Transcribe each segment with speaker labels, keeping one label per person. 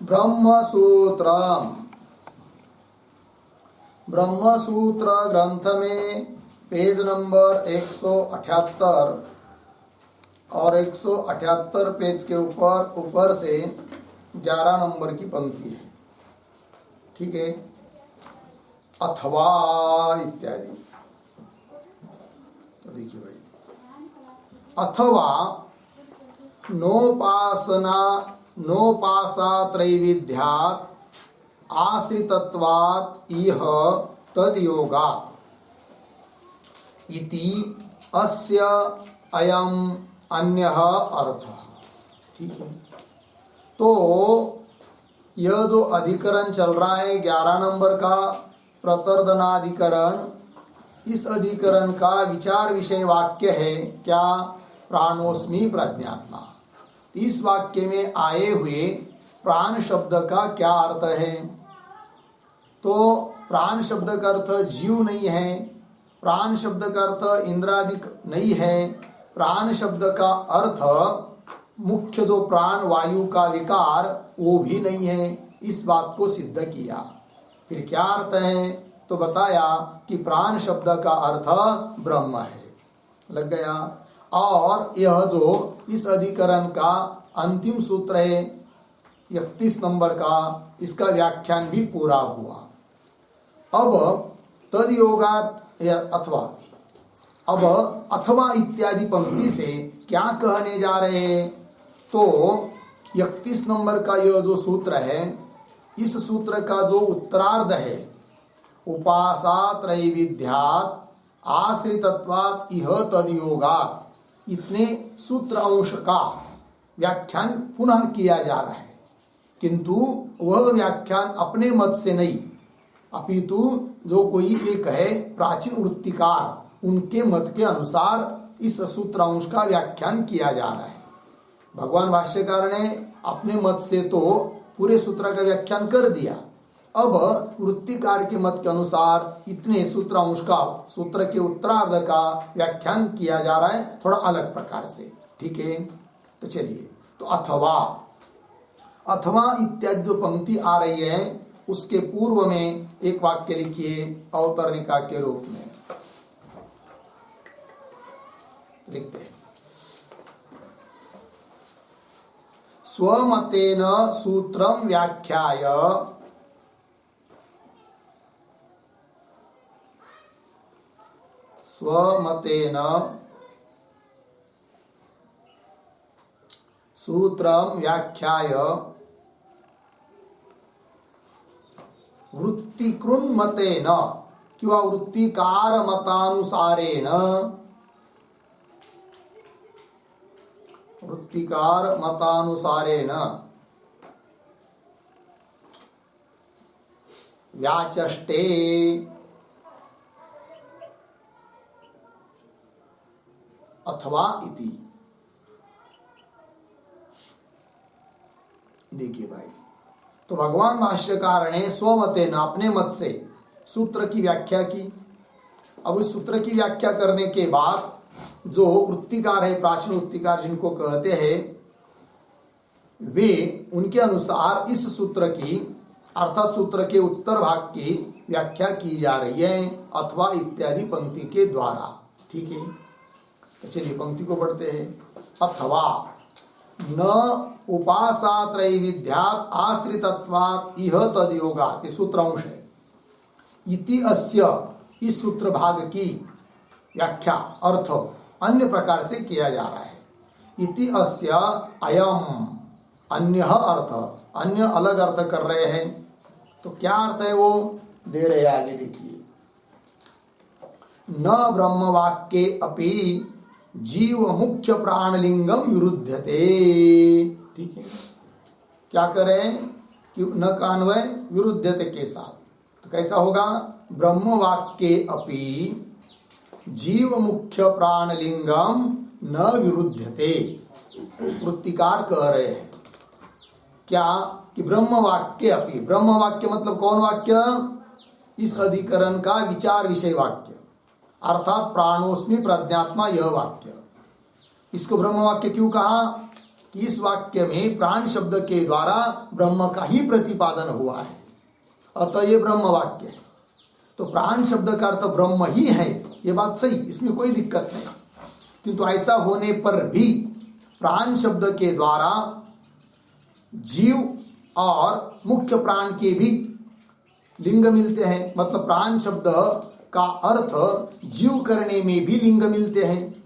Speaker 1: ब्रह्मसूत्र ब्रह्मसूत्र ग्रंथ में page number 178 और 178 पेज के ऊपर से 11 नंबर की पंक्ति है। ठीक है। अथवा इत्यादि। तो देखिए भाई, अथवा नोपासात्रैविध्यात् आश्रितत्वात् इह तद्योगात् इति अस्य अयम अन्यः अर्थः। ठीक है। तो यह जो अधिकरण चल रहा है 11 नंबर का प्रतर्दनाधिकरण, इस अधिकरण का विचार विषय वाक्य है क्या? प्राणोस्मि प्रज्ञात्मा। इस वाक्य में आए हुए प्राण शब्द का क्या अर्थ है? तो प्राण शब्द का अर्थ जीव नहीं है, प्राण शब्द का अर्थ इंद्रादिक नहीं है, प्राण शब्द का अर्थ मुख्य जो प्राण वायु का विकार वो भी नहीं है। इस बात को सिद्ध किया। फिर क्या अर्थ है? तो बताया कि प्राण शब्द का अर्थ ब्रह्म है। लग गया। और यह जो इस अधिकरण का अंतिम सूत्र है 31 नंबर का, इसका व्याख्यान भी पूरा हुआ। अब तद्योगात् अथवा इत्यादि पंक्ति से क्या कहने जा रहे हैं? तो 31 नंबर का यह जो सूत्र है, इस सूत्र का जो उत्तरार्ध है, उपासात्रैविध्यात् आश्रितत्वात् इह तद्योगात्, इतने सूत्र अंश का व्याख्यान पुनः किया जा रहा है। किंतु वह व्याख्यान अपने मत से नहीं, अपितु जो कोई एक है प्राचीन वृत्तिकार, उनके मत के अनुसार इस सूत्र अंश का व्याख्यान किया जा रहा है। भगवान भाष्यकार ने अपने मत से तो पूरे सूत्र का व्याख्यान कर दिया। अब वृत्तिकार के मत के अनुसार इतने सूत्र अंश का, सूत्र के उत्तरार्ध का व्याख्यान किया जा रहा है, थोड़ा अलग प्रकार से। ठीक है। तो चलिए, तो अथवा इत्यादि जो पंक्ति आ रही है, उसके पूर्व में एक वाक्य लिखिए अवतरणिका के रूप में। लिखते हैं, स्वमतेन सूत्रम व्याख्याय स्वमतेन सूत्रम व्याख्याय वृत्तिकृन्मतेन किंवा वृत्तिकार मतानुसारेण व्याचष्टे अथवा इति। देखिए भाई, तो भगवान भाष्यकार ने स्वमतेन, अपने मत से सूत्र की व्याख्या की। अब इस सूत्र की व्याख्या करने के बाद जो वृत्तिकार है, प्राचीन वृत्तिकार जिनको कहते हैं, वे उनके अनुसार इस सूत्र की, अर्थात सूत्र के उत्तर भाग की व्याख्या की जा रही है अथवा इत्यादि पंक्ति के द्वारा। ठीक है। तो चलिए पंक्ति को पढ़ते हैं। अथवा न उपासात्रैविध्यात् आश्रितत्वात् इह तद्योगात्, ये सूत्र अंश है। इति अस्य, इस सूत्र भाग की व्याख्या, अर्थ अन्य प्रकार से किया जा रहा है। इति अस्य अयम, अन्य अर्थ, अन्य अलग अर्थ कर रहे हैं। तो क्या अर्थ है वो दे रहे हैं, आगे देखिए। न ब्रह्म वाक्ये अपि जीव मुख्य प्राणलिंगम विरुध्यते। ठीक है। क्या करें कि न का अन्वय विरुद्धते के साथ, तो कैसा होगा? ब्रह्म वाक्ये अपि जीव मुख्य प्राणलिंगम न विरुद्धते। वृत्तिकार कह रहे हैं क्या कि ब्रह्म वाक्य अपि, ब्रह्म वाक्य मतलब कौन वाक्य? इस अधिकरण का विचार विषय वाक्य, अर्थात प्राणोस्मि प्रज्ञात्मा, यह वाक्य। इसको ब्रह्म वाक्य क्यों कहा? कि इस वाक्य में प्राण शब्द के द्वारा ब्रह्म का ही प्रतिपादन हुआ है, अतः ये ब्रह्म वाक्य है। तो प्राण शब्द का अर्थ ब्रह्म ही है, ये बात सही, इसमें कोई दिक्कत नहीं। किंतु ऐसा होने पर भी प्राण शब्द के द्वारा जीव और मुख्य प्राण के भी लिंग मिलते हैं, मतलब प्राण शब्द का अर्थ जीव करने में भी लिंग मिलते हैं,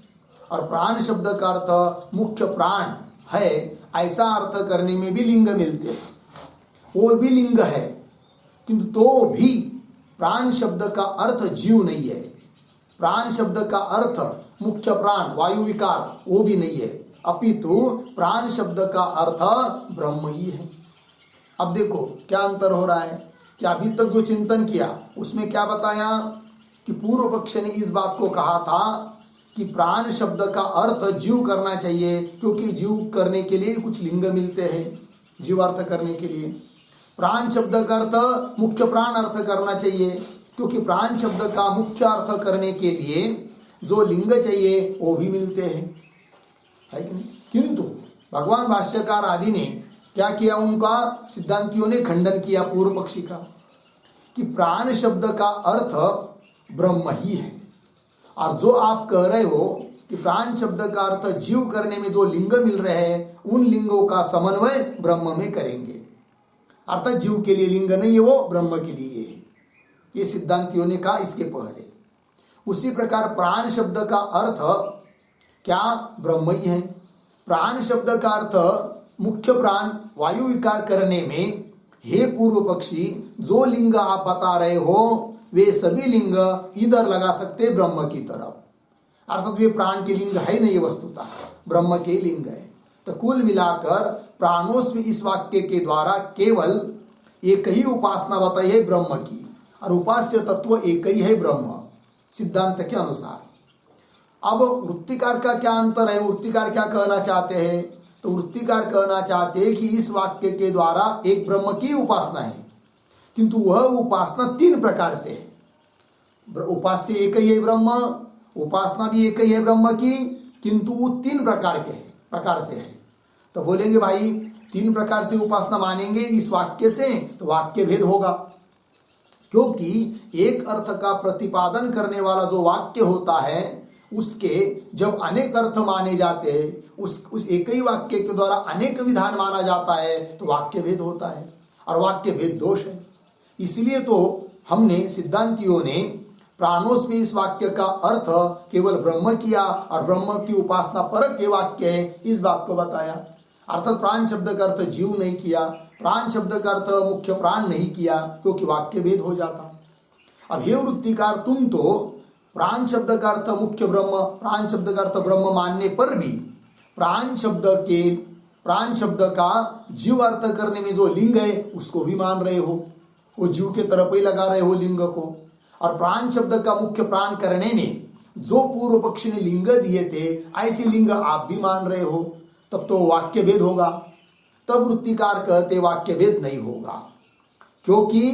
Speaker 1: और प्राण शब्द का अर्थ मुख्य प्राण है ऐसा अर्थ करने में भी लिंग मिलते हैं, वो भी लिंग है। किंतु तो भी प्राण शब्द का अर्थ जीव नहीं है, प्राण शब्द का अर्थ मुख्य प्राण वायु विकार वो भी नहीं है, अपितु प्राण शब्द का अर्थ ब्रह्म ही है। अब देखो क्या अंतर हो रहा है कि अभी तक जो चिंतन किया उसमें क्या बताया कि पूर्व पक्ष ने इस बात को कहा था कि प्राण शब्द का अर्थ जीव करना चाहिए, क्योंकि जीव करने के लिए कुछ लिंग मिलते हैं, जीव अर्थ करने के लिए। प्राण शब्द का अर्थ मुख्य प्राण अर्थ करना चाहिए, क्योंकि प्राण शब्द का मुख्य अर्थ करने के लिए जो लिंग चाहिए वो भी मिलते हैं, है कि नहीं। किंतु भगवान भाष्यकार आदि ने क्या किया, उनका सिद्धांतियों ने खंडन किया पूर्व पक्षी का, कि प्राण शब्द का अर्थ ब्रह्म ही है, और जो आप कह रहे हो कि प्राण शब्द का अर्थ जीव करने में जो लिंग मिल रहे हैं उन लिंगों का समन्वय ब्रह्म में करेंगे, अर्थात जीव के लिए लिंग नहीं है, वो ब्रह्म के लिए है, ये सिद्धांतियों ने कहा इसके पहले। उसी प्रकार प्राण शब्द का अर्थ क्या ब्रह्म ही है। प्राण शब्द का अर्थ मुख्य प्राण वायु विकार करने में, हे पूर्व पक्षी जो लिंग आप बता रहे हो वे सभी लिंग इधर लगा सकते ब्रह्म की तरफ, अर्थात वे प्राण के लिंग है नहीं, वस्तुतः ब्रह्म के लिंग है। तो कुल मिलाकर प्राणोस्मि इस वाक्य के द्वारा केवल एक ही उपासना बताई है ब्रह्म की, और उपास्य तत्व एक ही है ब्रह्म सिद्धांत के अनुसार। अब वृत्तिकार का क्या अंतर है, वृत्तिकार क्या कहना चाहते हैं, तो वृत्तिकार कहना चाहते हैं कि इस वाक्य के द्वारा एक ब्रह्म की उपासना है, किंतु वह उपासना तीन प्रकार से है। उपास्य एक ही है ब्रह्म, उपासना भी एक ही है ब्रह्म की, किंतु वो तीन प्रकार से है। तो बोलेंगे भाई तीन प्रकार से उपासना मानेंगे इस वाक्य से तो वाक्य भेद होगा, क्योंकि एक अर्थ का प्रतिपादन करने वाला जो वाक्य होता है उसके जब अनेक अर्थ माने जाते हैं, उस एक ही वाक्य के द्वारा अनेक विधान माना जाता है तो वाक्य भेद होता है, और वाक्य भेद दोष है। इसलिए तो हमने सिद्धांतियों ने प्राणोस्मि इस वाक्य का अर्थ केवल ब्रह्म किया, और ब्रह्म की उपासना परक ये वाक्य है इस बात को बताया, अर्थात प्राण शब्द का अर्थ जीव नहीं किया, प्राण शब्द का अर्थ मुख्य प्राण नहीं किया, क्योंकि वाक्य भेद हो जाता। अब हे वृत्तिकार तुम तो प्राण शब्द का अर्थ मुख्य ब्रह्म, प्राण शब्द का अर्थ ब्रह्म मानने पर भी प्राण शब्द का जीव अर्थ करने में जो लिंग है उसको भी मान रहे हो, वो जीव के तरफ ही लगा रहे हो लिंग को, और प्राण शब्द का मुख्य प्राण करने में जो पूर्व पक्ष ने लिंग दिए थे ऐसे लिंग आप भी मान रहे हो, तब तो वाक्य भेद होगा। तब वृत्तिकार कहते वाक्य भेद नहीं होगा, क्योंकि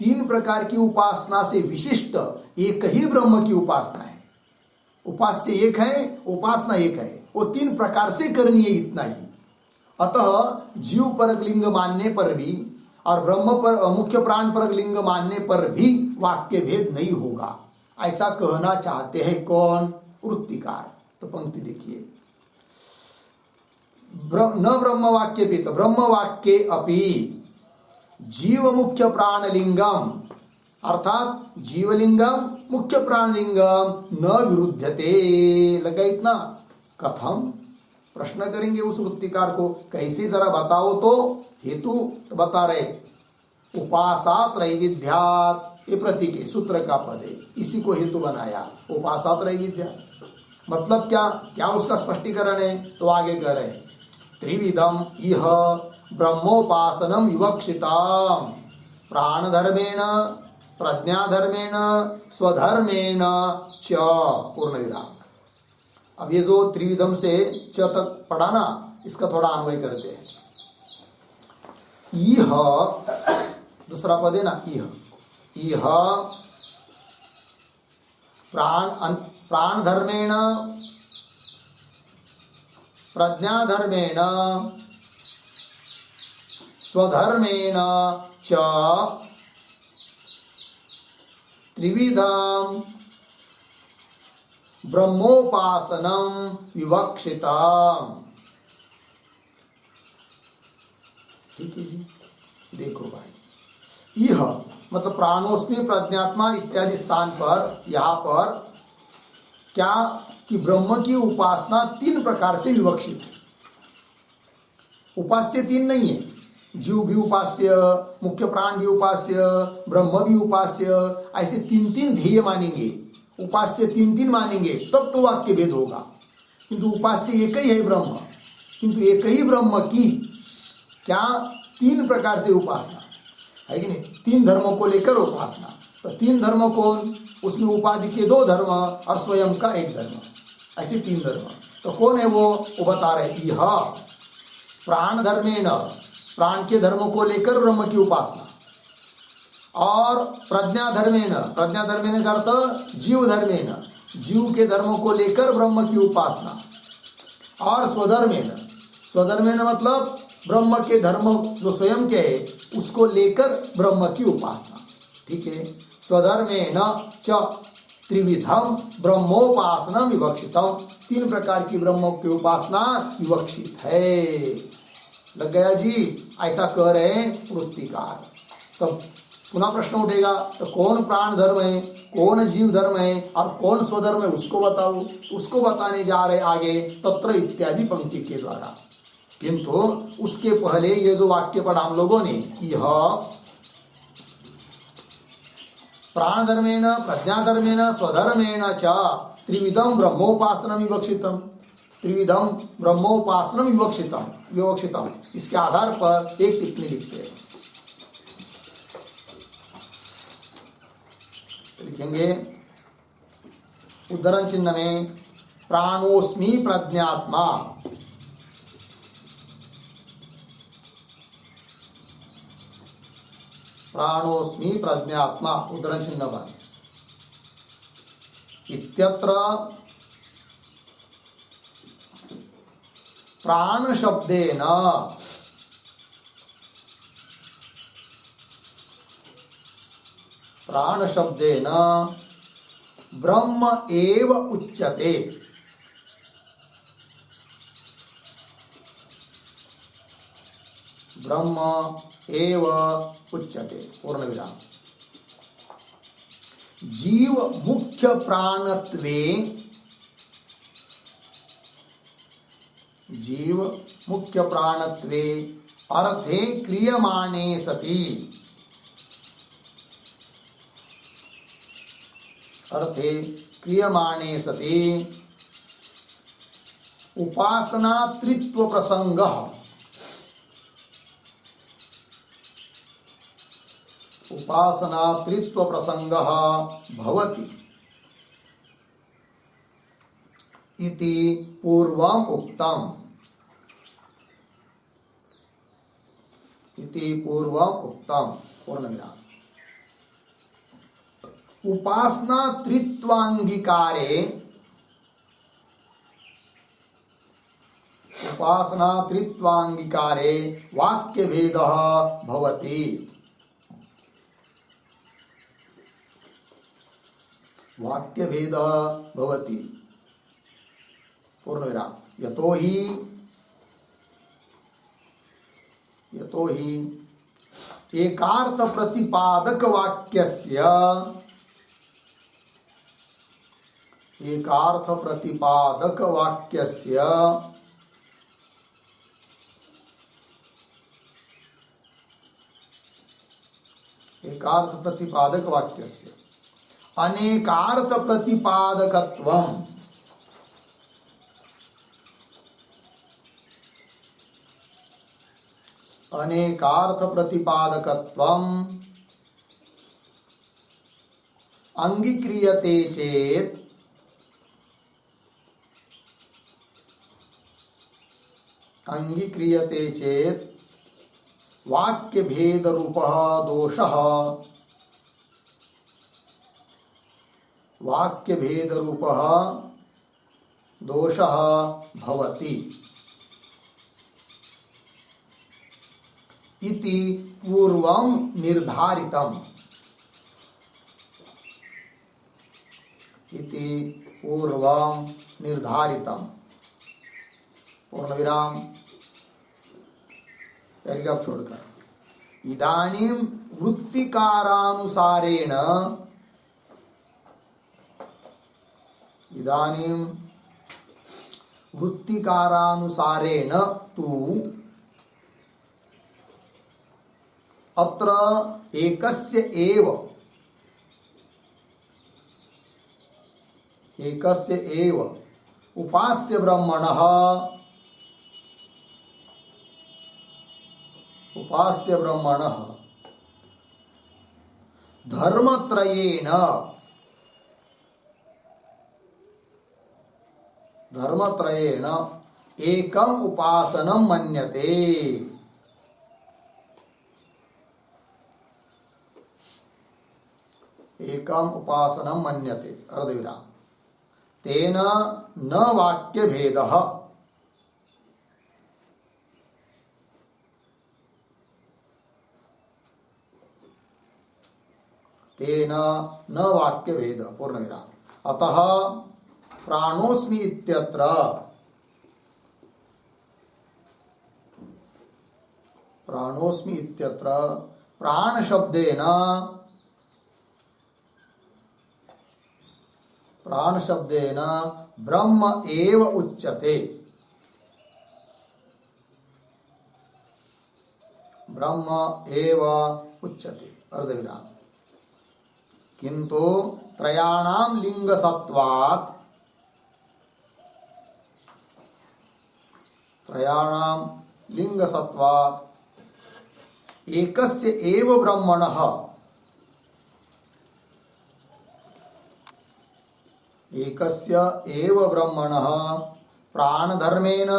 Speaker 1: तीन प्रकार की उपासना से विशिष्ट एक ही ब्रह्म की उपासना है। उपास्य एक है, उपासना एक है, वो तीन प्रकार से करनी है, इतना ही। अतः जीव परक लिंग मानने पर भी और ब्रह्म पर मुख्य प्राण परक लिंग मानने पर भी वाक्य भेद नहीं होगा, ऐसा कहना चाहते हैं कौन, वृत्तिकार। तो पंक्ति देखिए, न ब्रह्म वाक्य भी तो ब्रह्म वाक्य अपि जीव मुख्य प्राण लिंगम, अर्थात जीवलिंगम मुख्य प्राण लिंगम न विरुद्धते। लगा इतना, कथम, प्रश्न करेंगे उस वृत्तिकार को, कैसे जरा बताओ तो। हेतु तो बता रहे, उपासात त्रैविध्यात, ये प्रतीक है, सूत्र का पद है, इसी को हेतु बनाया, उपासात त्रैविध्यात। मतलब क्या क्या उसका स्पष्टीकरण है, तो आगे कह रहे त्रिविधम इह ब्रह्मोपासनम विवक्षिताम प्राणधर्मेण प्रज्ञाधर्मेण स्वधर्मेण च, पूर्ण विराम। अब ये जो त्रिविधम से च तक पढ़ा ना, इसका थोड़ा अन्वय करते हैं। इह दूसरा पद है ना, इह प्राण धर्मेण प्रज्ञाधर्मेण स्वधर्मेण च त्रिविधं ब्रह्मोपासनं विवक्षितम्। ठीक है जी। देखो भाई, यह मतलब प्राणोस्मि प्रज्ञात्मा इत्यादि स्थान पर यहाँ पर क्या कि ब्रह्म की उपासना 3 प्रकार से विवक्षित है। उपास्य 3 नहीं है, जीव भी उपास्य, मुख्य प्राण भी उपास्य, ब्रह्म भी उपास्य, ऐसे 3 ध्येय मानेंगे, उपास्य 3 मानेंगे तब तो वाक्य भेद होगा। किंतु उपास्य एक ही है ब्रह्म, किंतु एक ही ब्रह्म की क्या 3 प्रकार से उपासना है कि नहीं। 3 धर्मों को लेकर उपासना, तो 3 धर्म कौन, उसमें उपाधि के 2 धर्म और स्वयं का 1 धर्म, ऐसे 3 धर्म। तो कौन है वो बता रहे, यह प्राण धर्मेण, प्राण के धर्मों को लेकर ब्रह्म की उपासना, और प्रज्ञा धर्मेण, प्रज्ञा धर्मेण का अर्थ जीव धर्मेण, जीव के धर्मों को लेकर ब्रह्म की उपासना, और स्वधर्मेण, स्वधर्मेण मतलब ब्रह्म के धर्म जो स्वयं के है उसको लेकर ब्रह्म की उपासना। ठीक है। स्वधर्मेण च त्रिविधम ब्रह्मोपासना विवक्षितम, 3 प्रकार की ब्रह्म की उपासना विवक्षित है। लग गया जी, ऐसा कह रहे हैं वृत्तिकार। तब पुनः प्रश्न उठेगा, तो कौन प्राण धर्म है, कौन जीव धर्म है और कौन स्वधर्म है, उसको बताओ। उसको बताने जा रहे आगे तत्र इत्यादि पंक्ति के द्वारा। किंतु उसके पहले ये जो वाक्य पढ़ा हम लोगों ने, यह प्राण धर्मेण प्रज्ञा धर्मेण स्वधर्मेण च त्रिविधम ब्रह्मोपासनम विवक्षितम, त्रिविधम ब्रह्मोपासनम विवक्षितम, विवक्षितम, इसके आधार पर एक टिप्पणी लिखते हैं। लिखेंगे उद्धरण चिन्ह में, प्राणोस्मि प्रज्ञात्मा, प्राणोस्मि प्रज्ञात्मा, उद्धरण चिन्ह बंद। इत्यत्र प्राण शब्देन ब्रह्म एव उच्यते, ब्रह्म एव उच्यते, पूर्ण विराम। जीव मुख्य प्राणत्वे, जीव मुख्य प्राणत्वे अर्थे क्रियमाणे सति, अर्थे क्रियमाणे सति उपासनात्रित्व प्रसंगः, उपासनात्रित्व प्रसंगः भवति इति पूर्वम उक्तम, इति पूर्वम उक्तम, पूर्ण विराम। उपासनात्रित्वांगीकारे, उपासनात्रित्वांगीकारे वाक्य भेदः भवति, वाक्य भेद भवति, पूर्ण विराम। यतो हि एकार्थ प्रतिपादक वाक्यस्य, एकार्थ प्रतिपादक वाक्यस्य एकार्थ प्रतिपादक वाक्यस्य अनेकार्थ प्रतिपादकत्वम, अनेकार्थ प्रतिपादकत्वम अंगीक्रियते चेत, अंगीक्रियते चेत वाक्य भेद रूपः दोषः, वाक्य भेद रूपः दोषः भवति, इति पूर्वं निर्धारितम् इति पूर्वं निर्धारितम् पूर्ण विराम पैराग्राफ छोड़कर इदानीं वृत्तिकारानुसारेण तु अत्र एकस्य एव उपास्य ब्रह्मणः धर्मत्रयेण एकम उपासनं मन्यते। एकम उपासनं मन्यते अर्धविराम तेन न वाक्य भेदः तेन न वाक्य भेद पूर्ण विराम अतः प्राणोस्मि इत्यत्र प्राण शब्देन ब्रह्म एव उच्यते। अर्धविराम किंतु त्रयाणां लिंगसत्वात् एकस्य एव ब्रह्मणः प्राणधर्मेण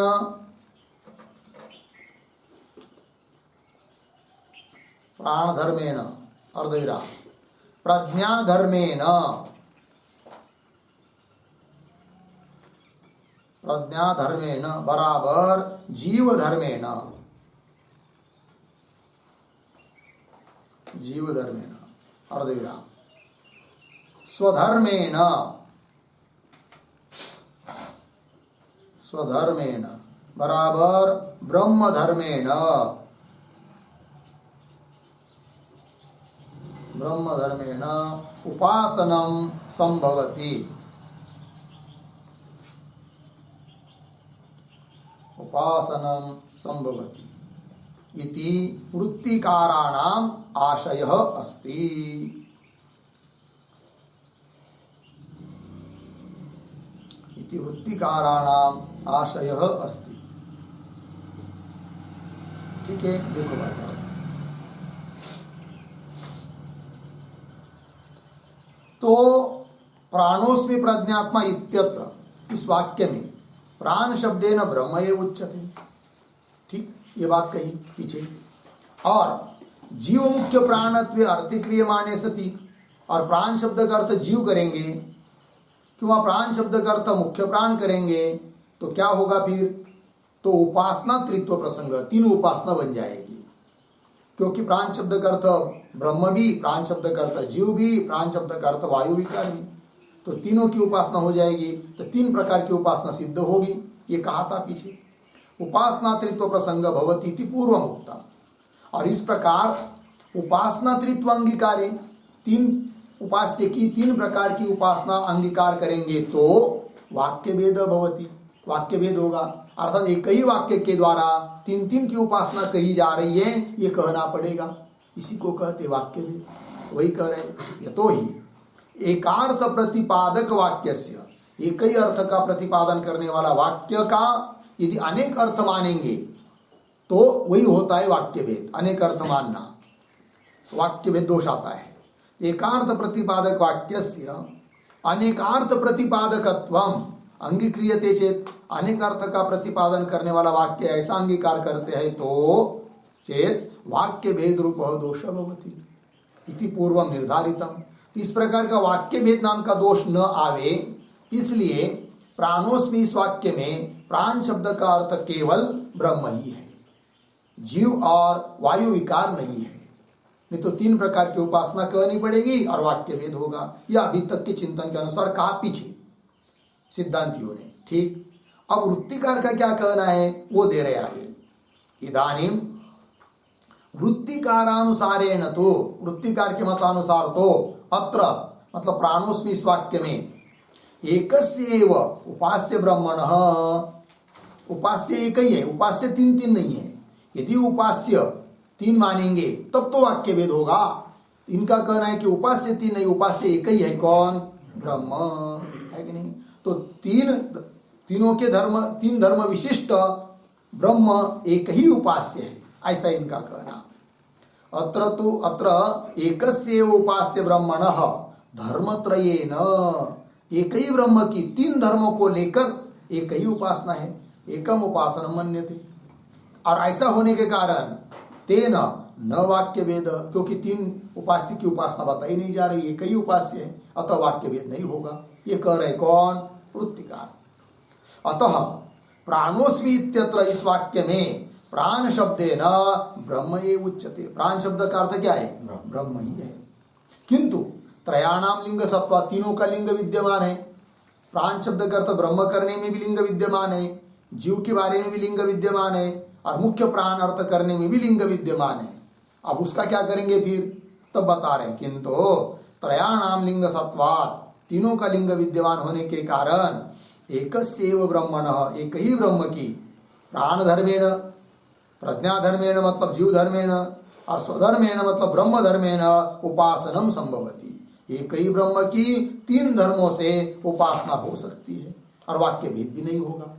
Speaker 1: अर्धविराम प्रज्ञाधर्मेण बराबर जीवधर्मेण अर्धविराम स्वधर्मेण बराबर ब्रह्मधर्मेण उपासनं संभवति। इति वृत्तिकाराणाम् आशयः अस्ति। ठीक है, देखो भाई तो प्राणोस्मि प्रज्ञात्मा इत्यत्र इस वाक्य में प्राण शब्देन ब्रह्म एव उच्यते। ठीक, ये बात कही पीछे। और जीव मुख्य प्राणत्वे अर्थिक्रियमाणे सति, और प्राण शब्द का अर्थ जीव करेंगे क्यों प्राण शब्द का अर्थ मुख्य प्राण करेंगे तो क्या होगा फिर? तो उपासना त्रित्व प्रसंग, तीन उपासना बन जाएगी। क्योंकि प्राण शब्द का अर्थ ब्रह्म भी, प्राण शब्द का अर्थ जीव भी, प्राण शब्द का अर्थ वायु विकार भी, तो तीनों की उपासना हो जाएगी। तो तीन प्रकार की उपासना सिद्ध होगी, ये कहा था पीछे। उपासना त्रित्व प्रसंग भवति इति पूर्वम उक्ता। और इस प्रकार उपासना त्रित्व अंगीकारे, तीन उपास्य की तीन प्रकार की उपासना अंगीकार करेंगे तो वाक्य भेद भवति, वाक्य भेद होगा। अर्थात एक ही वाक्य के द्वारा तीन तीन की उपासना कही जा रही है, ये कहना पड़ेगा। इसी को कहते वाक्य भेद। वही कह रहे यतो ही एकार्थ प्रतिपादक वाक्यस्य, एक ही अर्थ का प्रतिपादन करने वाला वाक्य का यदि अनेक अर्थ मानेंगे तो वही होता है वाक्य भेद। अनेक अर्थ मानना वाक्य भेद दोष आता है। एकार्थ प्रतिपादक वाक्यस्य अनेकार्थ प्रतिपादकत्वम अंगीक्रियते चेत, अनेक अर्थ का प्रतिपादन करने वाला वाक्य ऐसा अंगीकार करते हैं तो चेत वाक्य भेद रूप दोष भवति इति पूर्वम निर्धारितम। इस प्रकार का वाक्य भेद नाम का दोष न आवे, इसलिए प्राणोस्मि इस वाक्य में प्राण शब्द का अर्थ केवल ब्रह्म ही है, जीव और वायु विकार नहीं है। नहीं तो 3 प्रकार की उपासना करनी पड़ेगी और वाक्य भेद होगा। यह अभी तक के चिंतन के अनुसार कहा पीछे सिद्धांतियों ने। ठीक, अब वृत्तिकार का क्या कहना है वो दे रहे आगे। इदानीम वृत्तिकारानुसारेण तो, वृत्तिकार के मतानुसार तो अत्र मतलब प्राणोस्मि इस वाक्य में एकस्यैव उपास्य ब्रह्मणः, उपास्य एक ही है, उपास्य 3 नहीं है। यदि उपास्य 3 मानेंगे तब तो वाक्य भेद होगा। इनका कहना है कि उपास्य 3 नहीं, उपास्य एक ही है। कौन? ब्रह्म है कि नहीं? तो तीनों के धर्म, 3 धर्म विशिष्ट ब्रह्म एक ही उपास्य है, ऐसा इनका कहना। अत्र एकस्यैव उपास्य ब्रह्मणः धर्मत्रयेन, एक ही ब्रह्म की 3 धर्मों को लेकर एक ही उपासना है। एकम उपासनम मन्यते। और ऐसा होने के कारण तेन न वाक्य भेद, क्योंकि 3 उपास्य की उपासना बताई नहीं जा रही, एक ही उपास्य है, अतः वाक्य भेद नहीं होगा। ये कह रहे कौन? वृत्तिकार। अतः प्राणोस्मि इत्यत्र इस वाक्य में प्राण शब्देन ब्रह्म एव उच्यते। प्राण शब्द का अर्थ क्या है? ब्रह्म ही है। किंतु त्रयाणाम लिंग सत्वा, तीनों का लिंग विद्यमान है। प्राण शब्द का अर्थ ब्रह्म करने में भी लिंग विद्यमान है, जीव के बारे में भी लिंग विद्यमान है, और मुख्य प्राण अर्थ करने में भी लिंग विद्यमान है। अब उसका क्या करेंगे फिर? तब बता रहे किंतु त्रयाणाम लिंग सत्वात्, तीनों का लिंग विद्यमान होने के कारण एकस्यैव ब्रह्मणः, एक ही ब्रह्म की प्राण धर्मेण, प्रज्ञा धर्मेण मतलब जीव धर्मेण, और स्वधर्मेण मतलब ब्रह्म धर्मेण उपासनम संभवती। एक ही ब्रह्म की 3 धर्मों से उपासना हो सकती है और वाक्य भेद भी नहीं होगा।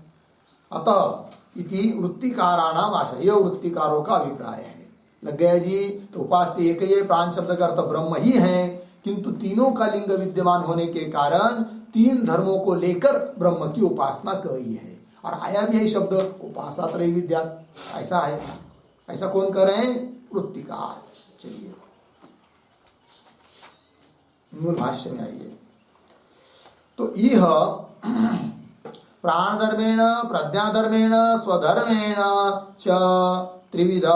Speaker 1: अतः इति वृत्तिकाराणाम आशय, यह वृत्तिकारों का अभिप्राय है। लग गया जी? तो उपास्य एक ही है, प्राण शब्द का अर्थ ब्रह्म ही है, किंतु तीनों का लिंग विद्यमान होने के कारण 3 धर्मों को लेकर ब्रह्म की उपासना कही है। और आया भी है शब्द उपासात्रय विद्या, ऐसा है। ऐसा कौन कर रहे हैं? वृत्तिकार। चलिए मूल भाष्य में आइए। तो यह प्राण धर्मेण, प्रज्ञा धर्मेण, स्वधर्मेण च त्रिविध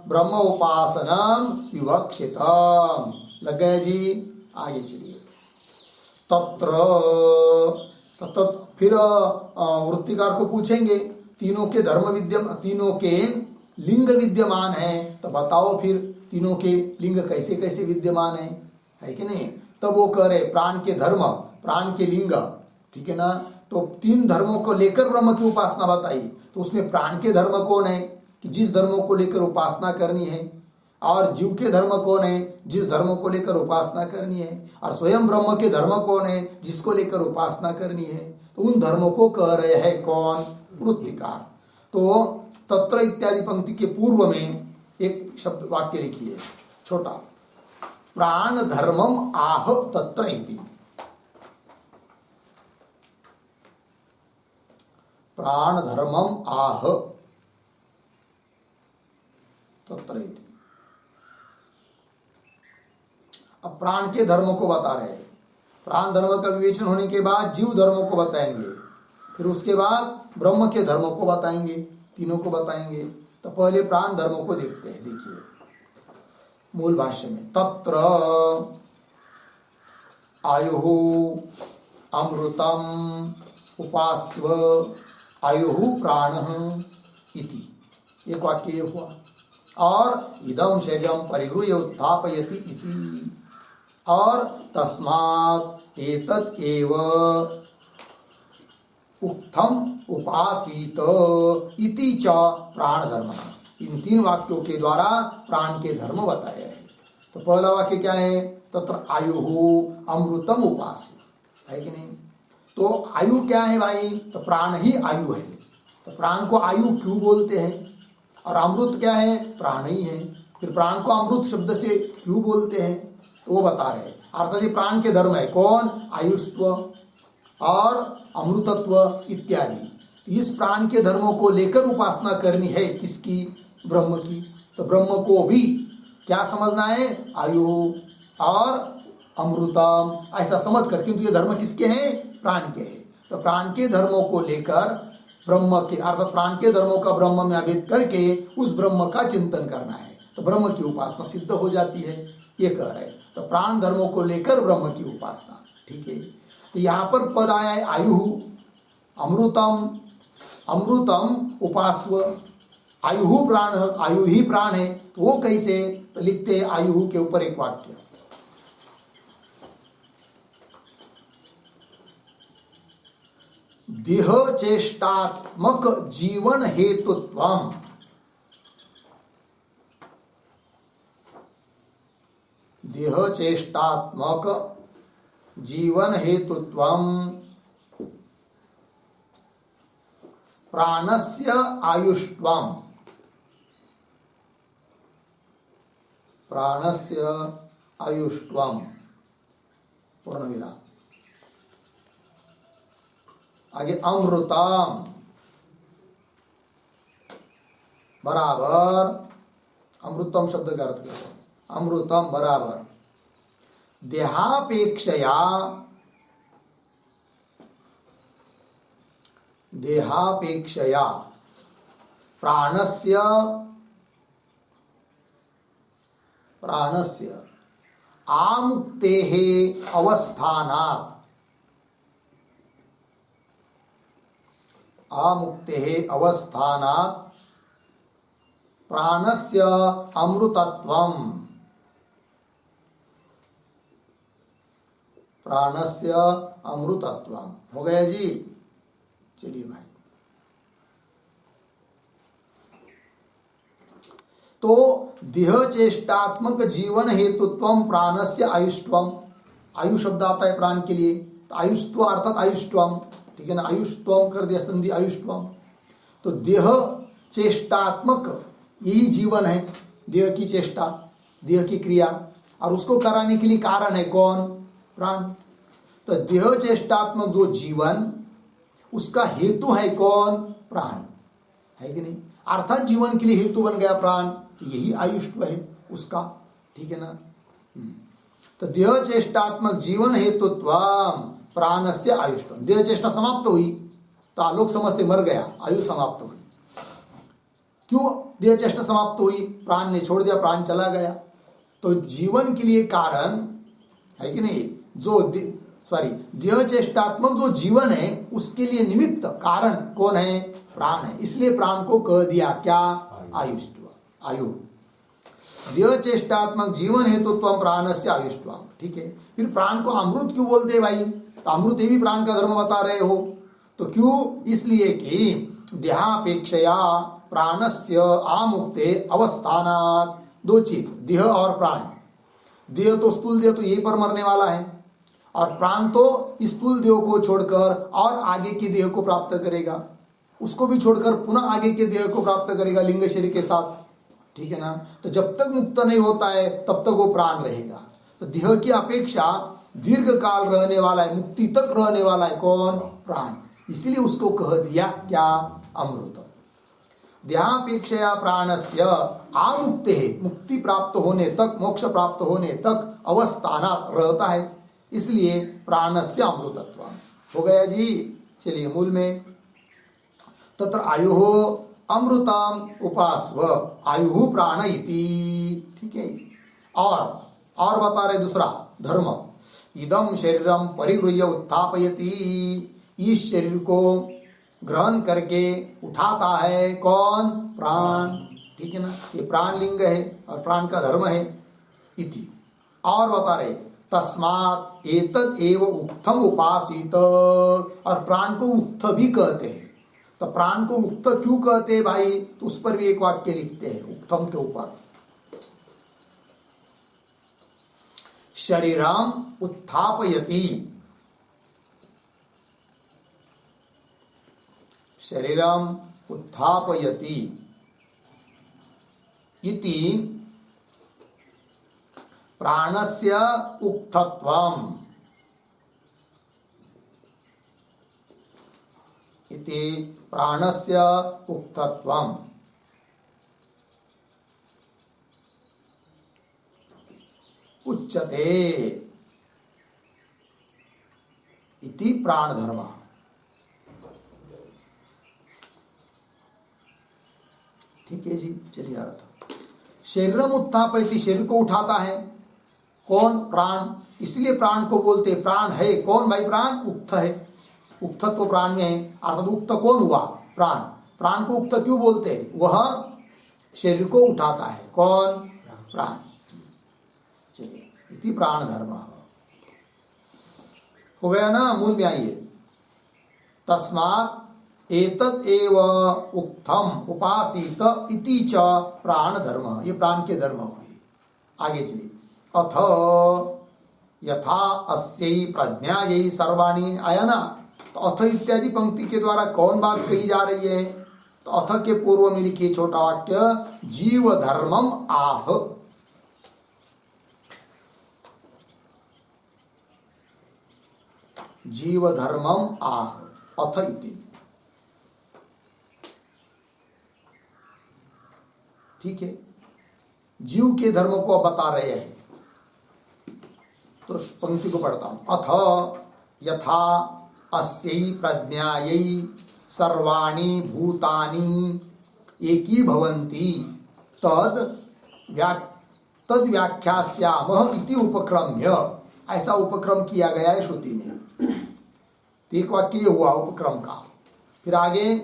Speaker 1: ब्रह्म उपासनम विवक्षितम। लग गए जी? आगे चलिए। तत्र फिर वृत्तिकार को पूछेंगे, तीनों के धर्म तीनों के लिंग विद्यमान है, तो बताओ फिर तीनों के लिंग कैसे कैसे विद्यमान है कि नहीं? तब वो कह रहे प्राण के धर्म, प्राण के लिंग, ठीक है ना? तो 3 धर्मों को लेकर ब्रह्म की उपासना बताई। तो उसमें प्राण के धर्म कौन है कि जिस धर्मों को लेकर उपासना करनी है, और जीव के धर्म कौन है जिस धर्मों को लेकर उपासना करनी है, और स्वयं ब्रह्म के धर्म कौन है जिसको लेकर उपासना करनी है। तो उन धर्मों को कह रहे हैं कौन? वृत्तिकार। तो तत्र इत्यादि पंक्ति के पूर्व में एक शब्द वाक्य लिखिए छोटा, प्राण धर्मम आह तत्र इति। प्राण धर्मम आह तत्र इति। अब प्राण के धर्मों को बता रहे हैं। प्राण धर्म का विवेचन होने के बाद जीव धर्मों को बताएंगे, फिर उसके बाद ब्रह्म के धर्मों को बताएंगे, तीनों को बताएंगे। तो पहले प्राण धर्मों को देखते हैं। देखिए मूल भाष्य में, तत्र आयुः अमृतम उपास्व आयुः प्राणः इति, एक वाक्य ये हुआ। और इदम शरीरम परिगृह्य उत्थापयति इति, और तस्मात् एतत् एव उक्तम उपासीत इति च प्राण धर्म। इन 3 वाक्यों के द्वारा प्राण के धर्म बताए हैं। तो पहला वाक्य क्या है? तत्र आयुः अमृतम उपास्य, है कि नहीं? तो आयु क्या है भाई? तो प्राण ही आयु है। तो प्राण को आयु क्यों बोलते हैं? और अमृत क्या है? प्राण ही है। फिर प्राण को अमृत शब्द से क्यों बोलते हैं? तो वो बता रहे हैं। अर्थात ये प्राण के धर्म है कौन? आयुष्व और अमृतत्व इत्यादि। इस प्राण के धर्मों को लेकर उपासना करनी है किसकी? ब्रह्म की। तो ब्रह्म को भी क्या समझना है? आयु और अमृतम, ऐसा समझ कर, किंतु ये धर्म किसके हैं? प्राण के हैं। तो प्राण के धर्मों को लेकर ब्रह्म के अर्थात प्राण के धर्मों का ब्रह्म में अभेद करके उस ब्रह्म का चिंतन करना है, तो ब्रह्म की उपासना सिद्ध हो जाती है, ये कह रहे हैं। तो प्राण धर्मों को लेकर ब्रह्म की उपासना, ठीक है। तो यहाँ पर पद आया है आयु, अमृतम, अमृतम उपास्व, आयु प्राण, आयु ही प्राण है, तो वो कैसे, तो लिखते हैं आयु के ऊपर एक वाक्य, देह चेष्टात्मक जीवन हेतुत्वम, देह चेष्टात्मक जीवन हेतुत्वम प्राणस्य आयुष्त्वम, प्राणस्य आयुष्त्वम पूर्ण विराम, आगे अमृतम बराबर, अमृतम शब्द का अर्थ करते हैं, अमृतम बराबर देहापेक्षया, देहापेक्षया प्राणस्य, प्राणस्य आमुक्तेः अवस्थानात्, आमुक्तेः अवस्थानात् प्राणस्य अमृतत्वम, प्राणस्य अमृतत्वम। हो गया जी, चलिए भाई। तो देह चेष्टात्मक जीवन हेतुत्वम प्राणस्य आयुष्त्वम, आयु शब्द आता है प्राण के लिए, तो आयुष्त्व अर्थात आयुष्त्वम, ठीक है ना, आयुष्त्वम कर दिया संधि, आयुष्त्वम। तो देह चेष्टात्मक यही जीवन है, देह की चेष्टा, देह की क्रिया, और उसको कराने के लिए कारण है कौन, प्राण। तो देह चेष्टात्मक जो जीवन, उसका हेतु है कौन, प्राण, है कि नहीं, अर्थात जीवन के लिए हेतु बन गया प्राण, तो यही आयुष्त्व है उसका, ठीक है ना। तो देह चेष्टात्मक जीवन हेतुत्व प्राणस्य आयुष्त्व, देह चेष्टा समाप्त हुई तो लोग समझते मर गया, आयु समाप्त हुई। क्यों देह चेष्टा समाप्त हुई, प्राण ने छोड़ दिया, प्राण चला गया। तो जीवन के लिए कारण है कि नहीं, जो देह चेष्टात्मक जो जीवन है उसके लिए निमित्त कारण कौन है, प्राण है, इसलिए प्राण को कह दिया क्या, आयुष्त्व, आयु। देह चेष्टात्मक जीवन हेतुत्व प्राणस्य आयुष्त्व, ठीक है। फिर प्राण को अमृत क्यों बोलते भाई, तो अमृत ये भी प्राण का धर्म बता रहे हो, तो क्यों, इसलिए कि देहापेक्षया प्राणस्य आमुक्ते अवस्थानात्, दो चीज, देह और प्राण। देह तो स्थूल देह तो यही पर मरने वाला है, और प्राण तो स्थूल देह को छोड़कर और आगे के देह को प्राप्त करेगा, उसको भी छोड़कर पुनः आगे के देह को प्राप्त करेगा लिंग शरीर के साथ, ठीक है ना। तो जब तक मुक्त नहीं होता है तब तक वो प्राण रहेगा। तो देह की अपेक्षा दीर्घ काल रहने वाला है, मुक्ति तक रहने वाला है कौन, प्राण, इसीलिए उसको कह दिया क्या, अमृत। देहापेक्षया प्राणस्य आमुक्ते, मुक्ति प्राप्त होने तक, मोक्ष प्राप्त होने तक अवस्थानात् रहता है, इसलिए प्राणस्य अमृतत्व। हो गया जी, चलिए मूल में, तत्र आयु अमृतम उपास्व आयु प्राण इति, ठीक है। और बता रहे दूसरा धर्म, इदम शरीरम परिगृह्य उत्थापयति, इस शरीर को ग्रहण करके उठाता है कौन, प्राण, ठीक है ना, ये प्राण लिंग है और प्राण का धर्म है इति। और बता रहे तस्मात् एतद् एव उक्थम उपासित, और प्राण को उक्त भी कहते हैं। तो प्राण को उक्त क्यों कहते हैं भाई, तो उस पर भी एक वाक्य लिखते हैं उक्तम के ऊपर, शरीरम उत्थापयति, शरीरम उत्थापयति इति प्राणस्य उक्तत्वम्, इति प्राणस्य उक्तत्वम्। उच्यते इति प्राण धर्म। ठीक है जी, चलिए अर्थ। शरीरम उत्थापयति, शरीर को उठाता है कौन? प्राण। इसलिए प्राण को बोलते हैं, प्राण है कौन भाई? प्राण उक्त है, उक्तत्व तो प्राण में है, अर्थात उक्त कौन हुआ? प्राण। प्राण को उक्त क्यों बोलते हैं? वह शरीर को उठाता है कौन? प्राण। चलिए, इति प्राण धर्म हो गया ना। मूल में आइए, तस्मात् एतत् एव उक्तम उपासित इति च प्राण धर्म, ये प्राण के धर्म हुए। आगे चलिए, अथ यथा अस्यै प्रज्ञायै सर्वाणि, आया ना। तो अथ इत्यादि पंक्ति के द्वारा कौन बात कही जा रही है? तो अथ के पूर्व में लिखिए छोटा वाक्य, जीव धर्मम आह। जीव धर्मम आह अथ इति, ठीक है। जीव के धर्म को अब बता रहे हैं, तो उस पंक्ति को पढ़ता हूं। अथ यथा अस्यै प्रज्ञायै सर्वाणि भूतानि एकीभवन्ति तद व्याख्यास्यामः इति उपक्रम्य, ऐसा उपक्रम किया गया है श्रुति ने। एक वाक्य ये हुआ उपक्रम का। फिर आगे,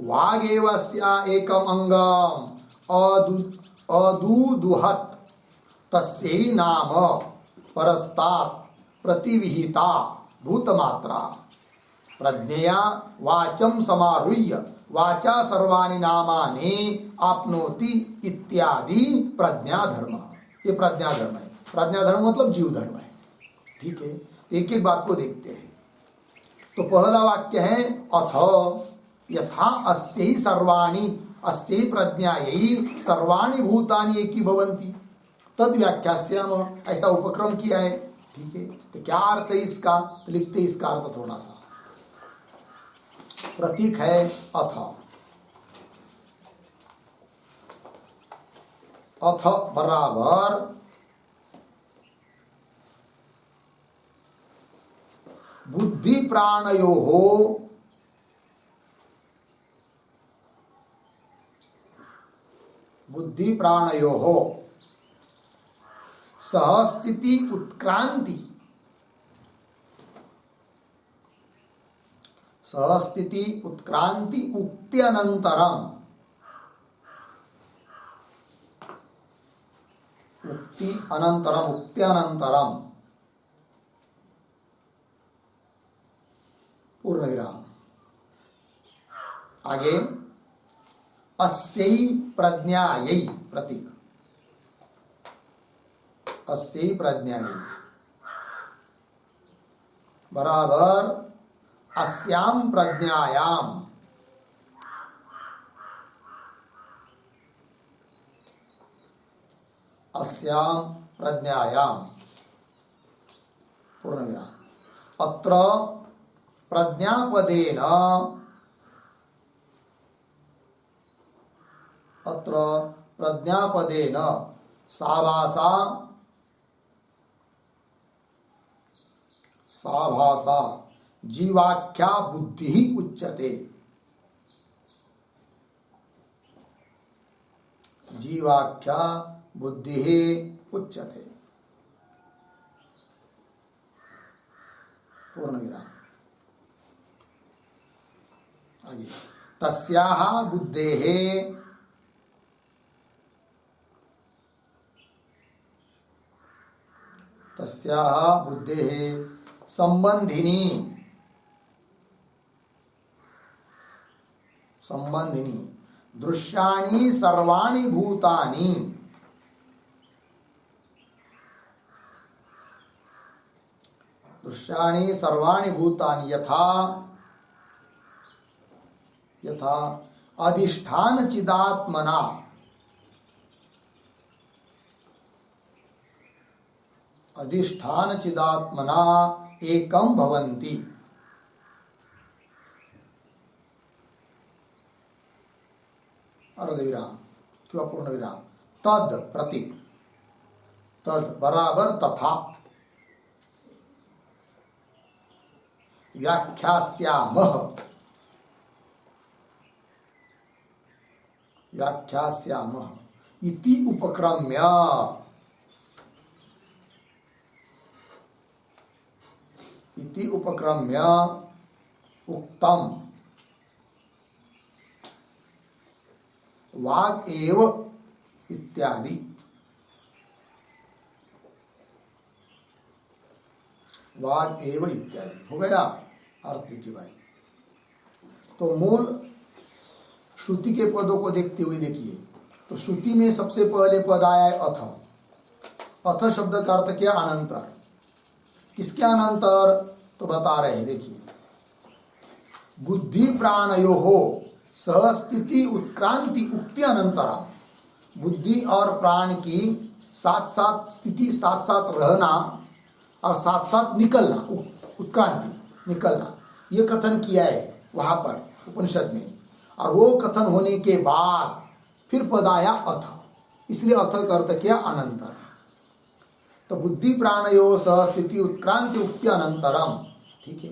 Speaker 1: वागेवस्या एकम अंगम अदुदुहत तस्यै नाम परस्तात् प्रतिविहिता भूतमात्रा प्रज्ञया वाचम समारुह्य वाचा सर्वाणि नामानि आपनोति इत्यादि प्रज्ञा धर्म। ये प्रज्ञा धर्म है। प्रज्ञा धर्म मतलब जीव धर्म है, ठीक है। एक एक बात को देखते हैं। तो पहला वाक्य है, अथ यथा अस्यै सर्वाणि, अस्यै प्रज्ञायै सर्वाणि भूतानि एकीभवन्ति तद व्याख्यास्याम, ऐसा उपक्रम किया है, ठीक है। तो क्या अर्थ है इसका? तो लिखते इसका अर्थ थोड़ा सा। प्रतीक है अथ, अथ बराबर बुद्धि प्राणयोः बुद्धि प्राणयोः सहस्थिति उत्क्रांति, सहस्थिति उत्क्रांति उक्त्यनंतरम, उक्ति अनंतरम उक्त्यनंतरम पूर्ण विराम। आगे, अस्यै प्रज्ञायै, प्रतीक अस्यै प्रज्ञायै बराबर अस्याम प्रज्ञायाम, अस्याम प्रज्ञायाम पूर्ण विराम। अत्र प्रज्ञापदेन, अत्र प्रज्ञापदेन साभासा, साभासा जीवाख्या बुद्धि उच्यते, जीवाख्या बुद्धि उच्यते पूर्ण विराम। आगे, तस्याः बुद्धेः, तस्याः बुद्धेः संबंधिनी, संबंधिनी दृश्याणि सर्वाणि भूतानि, दृश्याणि सर्वाणि भूतानि यथा, यथा अधिष्ठान चिदात्मना, अधिष्ठान चिदात्मना एकम भवन्ति, अर्ध विराम किंवा पूर्ण विराम। तद प्रतीक, तद बराबर तथा, व्याख्यास्यामः, व्याख्यास्यामः इति उपक्रम्य उक्तम वाग एव इत्यादि। वाग एव इत्यादि हो गया अर्थ की भाई। तो मूल श्रुति के पदों को देखते हुए देखिए, तो श्रुति में सबसे पहले पद आया है अथ। अथ शब्द का अर्थ क्या? अनंतर। किसके अनंतर? तो बता रहे हैं, देखिए, बुद्धि प्राणयो हो सहस्थिति उत्क्रांति उक्ति अनंतरम। बुद्धि और प्राण की साथ साथ स्थिति, साथ साथ रहना और साथ साथ निकलना, उत्क्रांति निकलना, ये कथन किया है वहां पर उपनिषद में। और वो कथन होने के बाद फिर पद आया अथ, इसलिए अथ का अर्थ क्या? अनंतर। तो बुद्धि प्राणयो सहस्थिति उत्क्रांति उक्ति अनंतरम, ठीक है।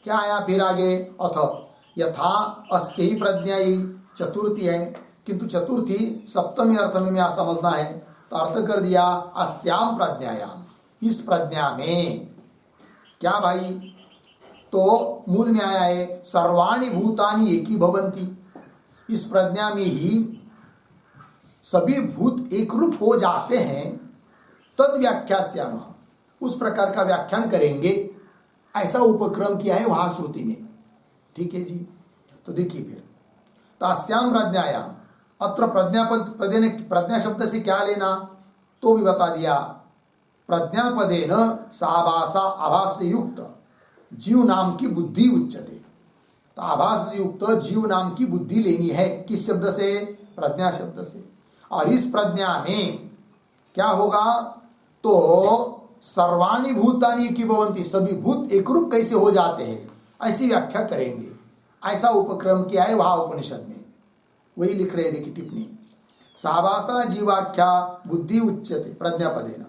Speaker 1: क्या आया फिर आगे? अथ यथा अस्यि प्रज्ञाई, चतुर्थी है, किंतु चतुर्थी सप्तमी अर्थ में यहाँ समझना है, तो अर्थ कर दिया अस्याम प्रज्ञायाम, इस प्रज्ञा में। क्या भाई? तो मूल में आया है सर्वाणि भूतानि एकी भवन्ति, इस प्रज्ञा में ही सभी भूत एक रूप हो जाते हैं। तद व्याख्यास्यामः, उस प्रकार का व्याख्यान करेंगे, ऐसा उपक्रम किया है वहां श्रुति में, ठीक है जी। तो देखिए फिर तास्याम प्रज्ञायाम, अत्र प्रज्ञा शब्द से क्या लेना, तो भी बता दिया। प्रज्ञापदेन साभासा, आभास से युक्त जीव नाम की बुद्धि उच्चते। तो आभास से युक्त जीव नाम की बुद्धि लेनी है, किस शब्द से? प्रज्ञा शब्द से। और इस प्रज्ञा में क्या होगा? तो सर्वाणि भूतानि की भवन्ति, सभी भूत एक रूप कैसे हो जाते हैं, ऐसी व्याख्या करेंगे। ऐसा उपक्रम किया है वहां उपनिषद में, वही लिख रहे देखिए टिप्पणी। साभासा जीवाख्या बुद्धि उच्यते प्रज्ञापदेन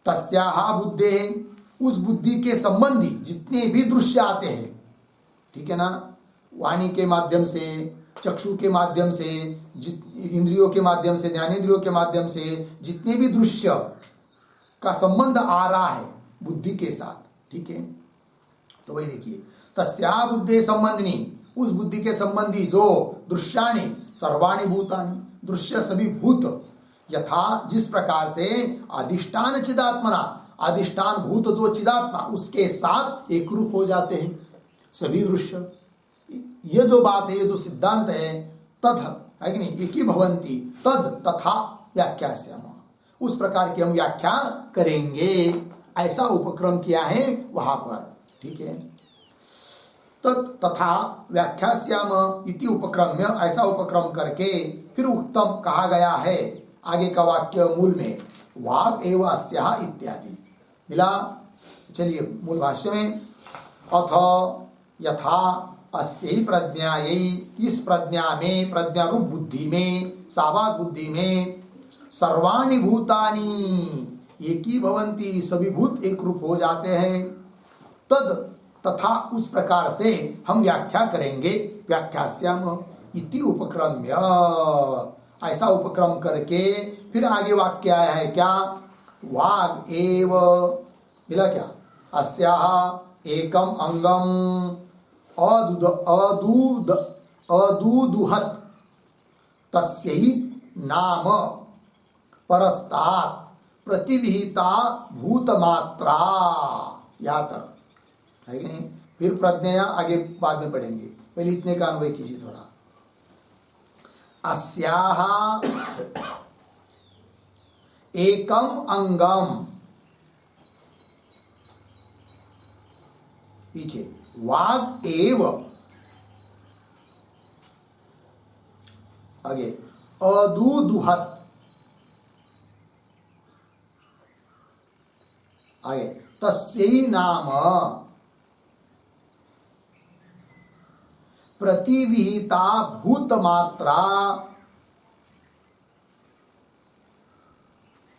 Speaker 1: तस्याहा बुद्धे, उस बुद्धि के संबंधी जितने भी दृश्य आते हैं, ठीक है ना, वाणी के माध्यम से, चक्षु के माध्यम से, इंद्रियों के माध्यम से, ज्ञानेंद्रियों के माध्यम से जितने भी दृश्य का संबंध आ रहा है बुद्धि के साथ, ठीक है। तो वही देखिए, तस्या बुद्धे संबंधनी, उस बुद्धि के संबंधी जो दृश्याणि सर्वाणि भूतानि, दृश्य सभी भूत, यथा जिस प्रकार से अधिष्ठान चिदात्मना, अधिष्ठान भूत जो चिदात्मा, उसके साथ एक रूप हो जाते हैं सभी दृश्य। ये जो बात है, ये जो सिद्धांत है, तथ है कि नहीं, एकी भवन्ति तद तथा व्याख्यास्यामः, उस प्रकार की हम व्याख्या करेंगे, ऐसा उपक्रम किया है वहां पर, ठीक है। तथा व्याख्यास्याम इति उपक्रम्य, ऐसा उपक्रम करके फिर उत्तम कहा गया है। आगे का वाक्य मूल में वाग एव अस्याः इत्यादि मिला। चलिए मूल भाष्य में, अथ यथा अस्यै प्रज्ञायै, इस प्रज्ञा में, प्रज्ञा रूप बुद्धि में, साभास बुद्धि में, सर्वाणि भूतानि एकी भवन्ति, सभी भूत एक रूप हो जाते हैं। तद तथा, उस प्रकार से हम व्याख्या करेंगे, व्याख्यास्याम इति उपक्रम्य, ऐसा उपक्रम करके फिर आगे वाक्य आया है क्या? वाग एव, मिला क्या? अस्याः एकम अंगम अदूदुहत तस्यै नाम परस्तात् प्रतिविहिता भूतमात्रा, यहाँ तक है कि नहीं। फिर प्रज्ञा आगे बाद में पढ़ेंगे, पहले इतने का अन्वय कीजिए थोड़ा। अस्याः एकम अंगम, पीछे वाग एव, आगे अदूदुहत, आगे तस्यै नाम प्रतिविहिता भूतमात्रा,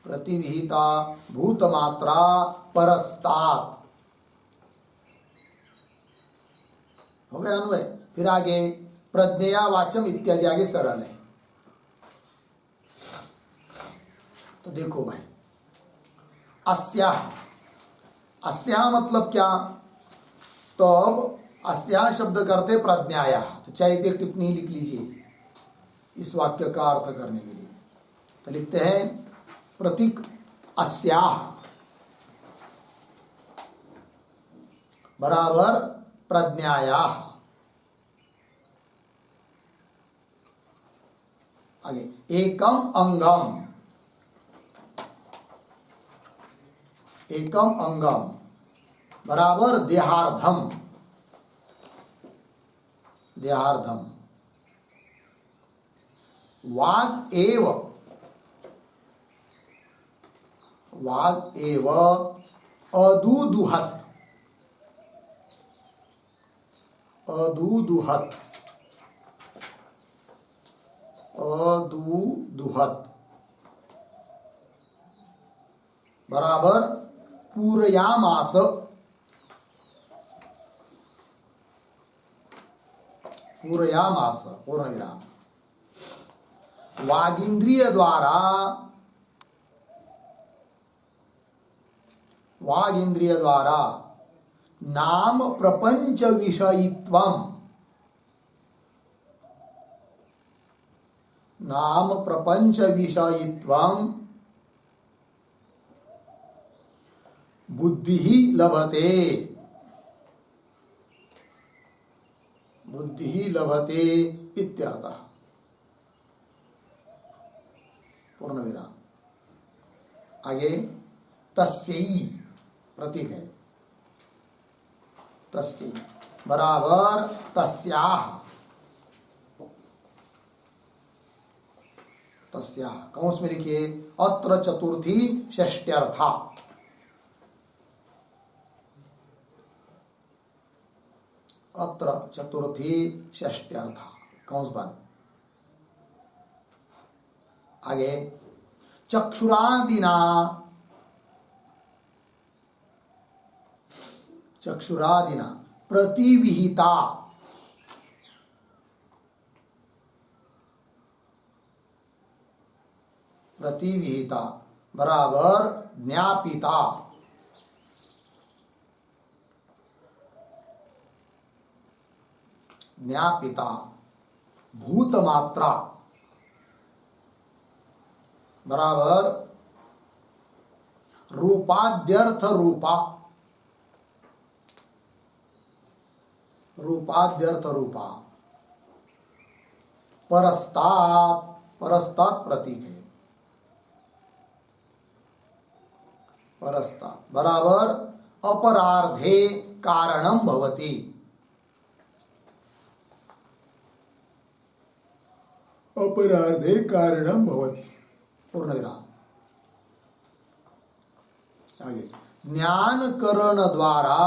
Speaker 1: प्रतिविहिता भूतमात्रा परस्तात्, हो गया अन्वय। फिर आगे प्रज्ञया वाचम इत्यादि, आगे सरल है, तो देखो भाई, अस्याह, अस्याह मतलब क्या? तो अब अस्याह शब्द करते प्रज्ञाया। तो चाहे एक टिप्पणी लिख लीजिए इस वाक्य का अर्थ करने के लिए। तो लिखते हैं प्रतीक अस्याह बराबर प्रज्ञाया। आगे एकम अंगम, एकम अंगम बराबर देहार्धम, देहार्धम। वाग एव, वाग एव अदुदुहत, अदुदुहत, अदुदुहत बराबर पूरयामास, पूरयामास पूर्ण विराम। वागींद्रिय द्वारा, वागींद्रिय द्वारा नाम प्रपंच विषयित्वम, नाम प्रपंच विषयित्वम बुद्धि ही लभते, बुद्धि ही लभते इत्यर्थः। पूर्ण विराम। आगे तस्यै प्रतीक है, तस्यै बराबर तस्याः, तस्याः कौंस में लिखिए अत्र चतुर्थी षष्ट्यर्था, अत्र चतुर्थी षष्ट्यर्था कौंस बंद। आगे चक्षुरादिना, चक्षुरादिना प्रतिविहिता, प्रतिविहिता बराबर ज्ञापिता, ज्ञापिता। भूत मात्रा बराबर रूपाद्यर्थ रूपा, रूपाद्यर्थ रूपा। परस्तात्, परस्तात् प्रतीक है, परस्तात् बराबर अपरार्धे कारणम भवति, अपराधे कारणम भवति। पूर्ण विराम। आगे ज्ञान करण द्वारा,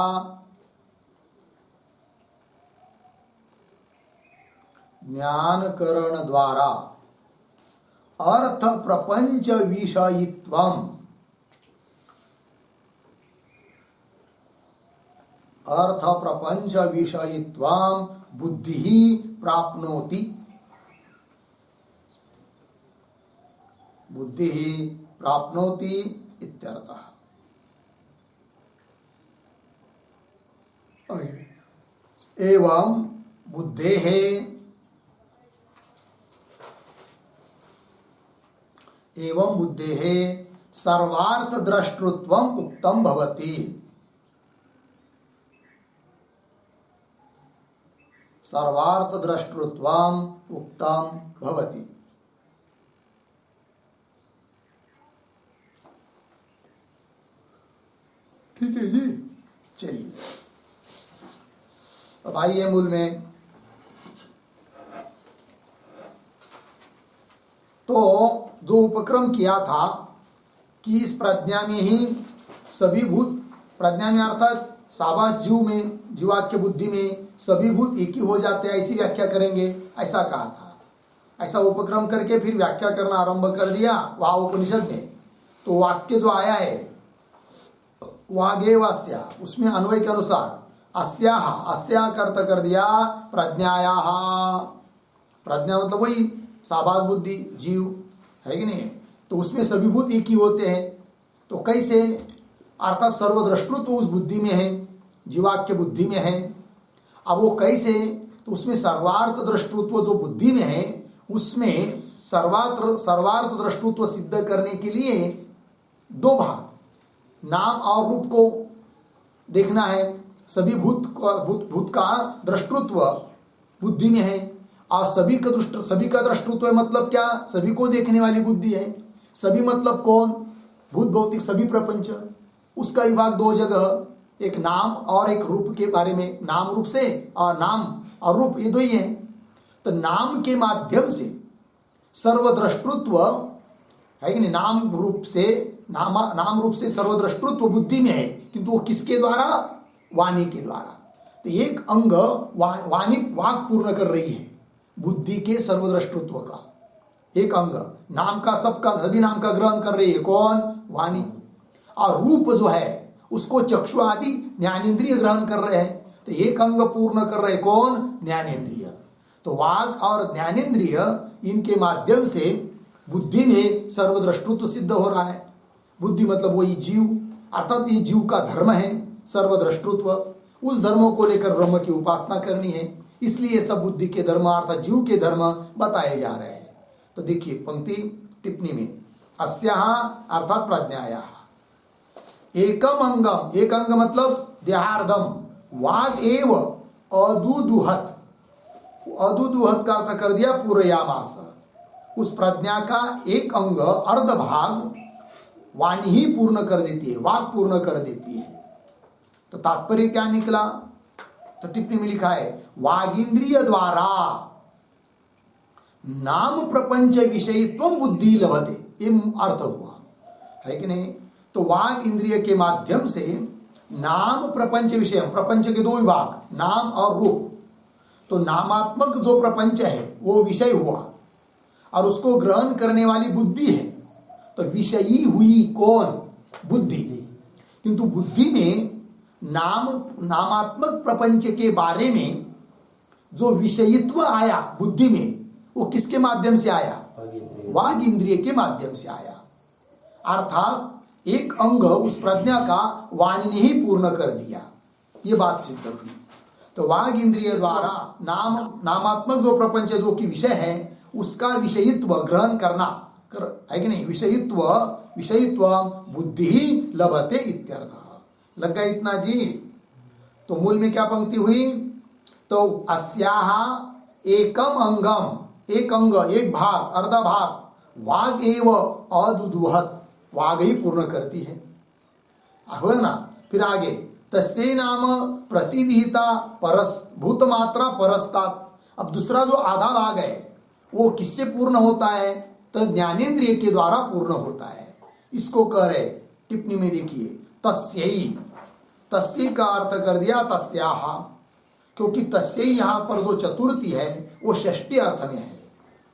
Speaker 1: ज्ञान करण द्वारा अर्थ प्रपंच विषयित्वम, अर्थ प्रपंच विषयित्वम बुद्धि ही प्राप्नोति, बुद्धि ही प्राप्नोति इत्यर्थः। एवं बुद्धेः, एवं बुद्धेः सर्वार्थ द्रष्टृत्वम उक्तम भवति, सर्वार्थ द्रष्टृत्वम उक्तम भवति। ठीक है जी। चलिए अब आइए मूल में। तो जो उपक्रम किया था कि इस प्रज्ञा में ही सभी भूत, प्रज्ञा में अर्थात साबास जीव में, जीवात्म बुद्धि में सभी भूत एक ही हो जाते हैं, ऐसी व्याख्या करेंगे, ऐसा कहा था। ऐसा उपक्रम करके फिर व्याख्या करना आरंभ कर दिया वहाँ उपनिषद में। तो वाक्य जो आया है वागेवास्या, उसमें अन्वय के अनुसार अस्याह, अस्याह कर्त कर दिया प्रज्ञायाः। प्रज्ञा मतलब वही साबास बुद्धि जीव है कि नहीं, तो उसमें सभी भूत एक ही होते हैं। तो कैसे, अर्थात सर्वद्रष्टृत्व उस बुद्धि में है, जीवाक्य बुद्धि में है। अब वो कैसे, तो उसमें सर्वार्थ दृष्टृत्व जो बुद्धि में है उसमें सर्वार्थ दृष्टृत्व सिद्ध करने के लिए दो भाग, नाम और रूप को देखना है। सभी भूत का दृष्टृत्व बुद्धि में है और सभी का दृष्टृत्व मतलब क्या, सभी को देखने वाली बुद्धि है। सभी मतलब कौन, भूत भौतिक सभी प्रपंच। उसका विभाग दो जगह, एक नाम और एक रूप के बारे में, नाम रूप से, और नाम और रूप ये दो ही है। तो नाम के माध्यम से सर्वद्रष्टृत्व है कि नहीं, नाम रूप से सर्वद्रष्टृत्व बुद्धि में है, किंतु वो किसके द्वारा, वाणी के द्वारा। तो एक अंग वाणी वाक पूर्ण कर रही है बुद्धि के सर्वद्रष्टृत्व का, एक अंग नाम का, सभी नाम का ग्रहण कर रही है कौन, वाणी। और रूप जो है उसको चक्षु आदि ज्ञानेन्द्रिय ग्रहण कर रहे हैं। तो एक अंग पूर्ण कर रहे कौन, ज्ञानेन्द्रिय। तो वाक और ज्ञानेन्द्रिय इनके माध्यम से बुद्धि में सर्वद्रष्टृत्व सिद्ध हो रहा है। बुद्धि मतलब वही जीव, अर्थात ये जीव का धर्म है सर्वद्रष्टृत्व। उस धर्मों को लेकर ब्रह्म की उपासना करनी है, इसलिए सब बुद्धि के धर्म अर्थात जीव के धर्म बताए जा रहे हैं। तो देखिए पंक्ति टिप्पणी में, अस्याः अर्थात प्रज्ञायाः एकम अंगम, एक अंग मतलब देहार्धम, वाग एव अदुदुहत, अदुदुहत का अर्थ कर दिया पूरयामास। उस प्रज्ञा का एक अंग अर्ध भाग वाणी ही पूर्ण कर देती है, वाक पूर्ण कर देती है। तो तात्पर्य क्या निकला, तो टिप्पणी में लिखा है वागींद्रिय द्वारा नाम प्रपंच विषयत्व बुद्धि लभते, ये अर्थ हुआ है कि नहीं। तो वाग इंद्रिय के माध्यम से नाम प्रपंच विषय, प्रपंच के दो विभाग, नाम और रूप। तो नामात्मक जो प्रपंच है वो विषय हुआ और उसको ग्रहण करने वाली बुद्धि है। तो विषयी हुई कौन, बुद्धि। किंतु बुद्धि में नामात्मक प्रपंच के बारे में जो विषयित्व आया बुद्धि में, वो किसके माध्यम से आया, वाग इंद्रिय के माध्यम से आया। अर्थात एक अंग उस प्रज्ञा का वाणी ने ही पूर्ण कर दिया, ये बात सिद्ध हुई। तो वाग इंद्रिय द्वारा नामात्मक जो प्रपंच जो कि विषय है उसका विषयित्व ग्रहण करना है कि नहीं, विषयित्व बुद्धि ही लभते इत्यर्थ। लग गया इतना जी। तो मूल में क्या पंक्ति हुई, तो अस्याः एकम अंगम, एक अंग एक भाग अर्धा भाग, वाग एव अदुदुहत, वाग ही पूर्ण करती है, हो ना। फिर आगे तस्यै नाम प्रतिविहिता परस भूत मात्रा परस्तात। अब दूसरा जो आधा भाग है वो किससे पूर्ण होता है, तो ज्ञानेन्द्रिय के द्वारा पूर्ण होता है। इसको कह रहे टिप्पणी में देखिए, तस्यै, तस्यै का अर्थ कर दिया तस्याः, क्योंकि तस्यै यहाँ पर जो चतुर्थी है वो षष्ठी अर्थ में है,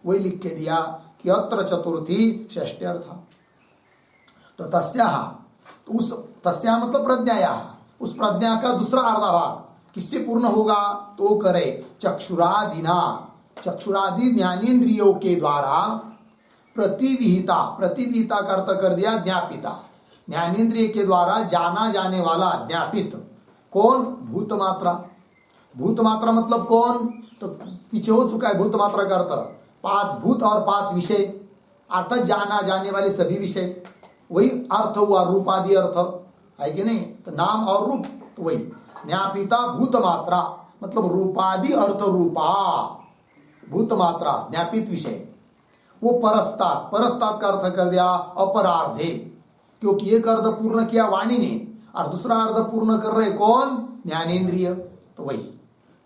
Speaker 1: वही लिख के दिया कि अत्र चतुर्थी षष्ठी अर्थ। तो तस्याः, तो उस तस्या मतलब प्रज्ञायाः, उस प्रज्ञा का दूसरा अर्धा भाग किससे पूर्ण होगा, तो करे चक्षुरादिना, चक्षुरादि ज्ञानेन्द्रियों के द्वारा प्रतिविहिता, प्रतिविहिता का अर्थ कर दिया ज्ञापिता, ज्ञानेन्द्रिय के द्वारा जाना जाने वाला ज्ञापित कौन, भूत मात्रा। भूत मात्रा मतलब कौन, तो पीछे हो चुका है भूत मात्रा का अर्थ, 5 भूत और 5 विषय, अर्थात जाना जाने वाले सभी विषय, वही अर्थ हुआ रूपादि अर्थ है कि नहीं। तो नाम और रूप, तो वही ज्ञापिता भूत मात्रा मतलब रूपादि अर्थ रूपा भूत मात्रा ज्ञापित विषय। वो परस्तात, परस्तात का अर्थ कर दिया अपरार्धे, क्योंकि एक अर्ध पूर्ण किया वाणी ने और दूसरा अर्ध पूर्ण कर रहे कौन, ज्ञानेन्द्रिय। तो वही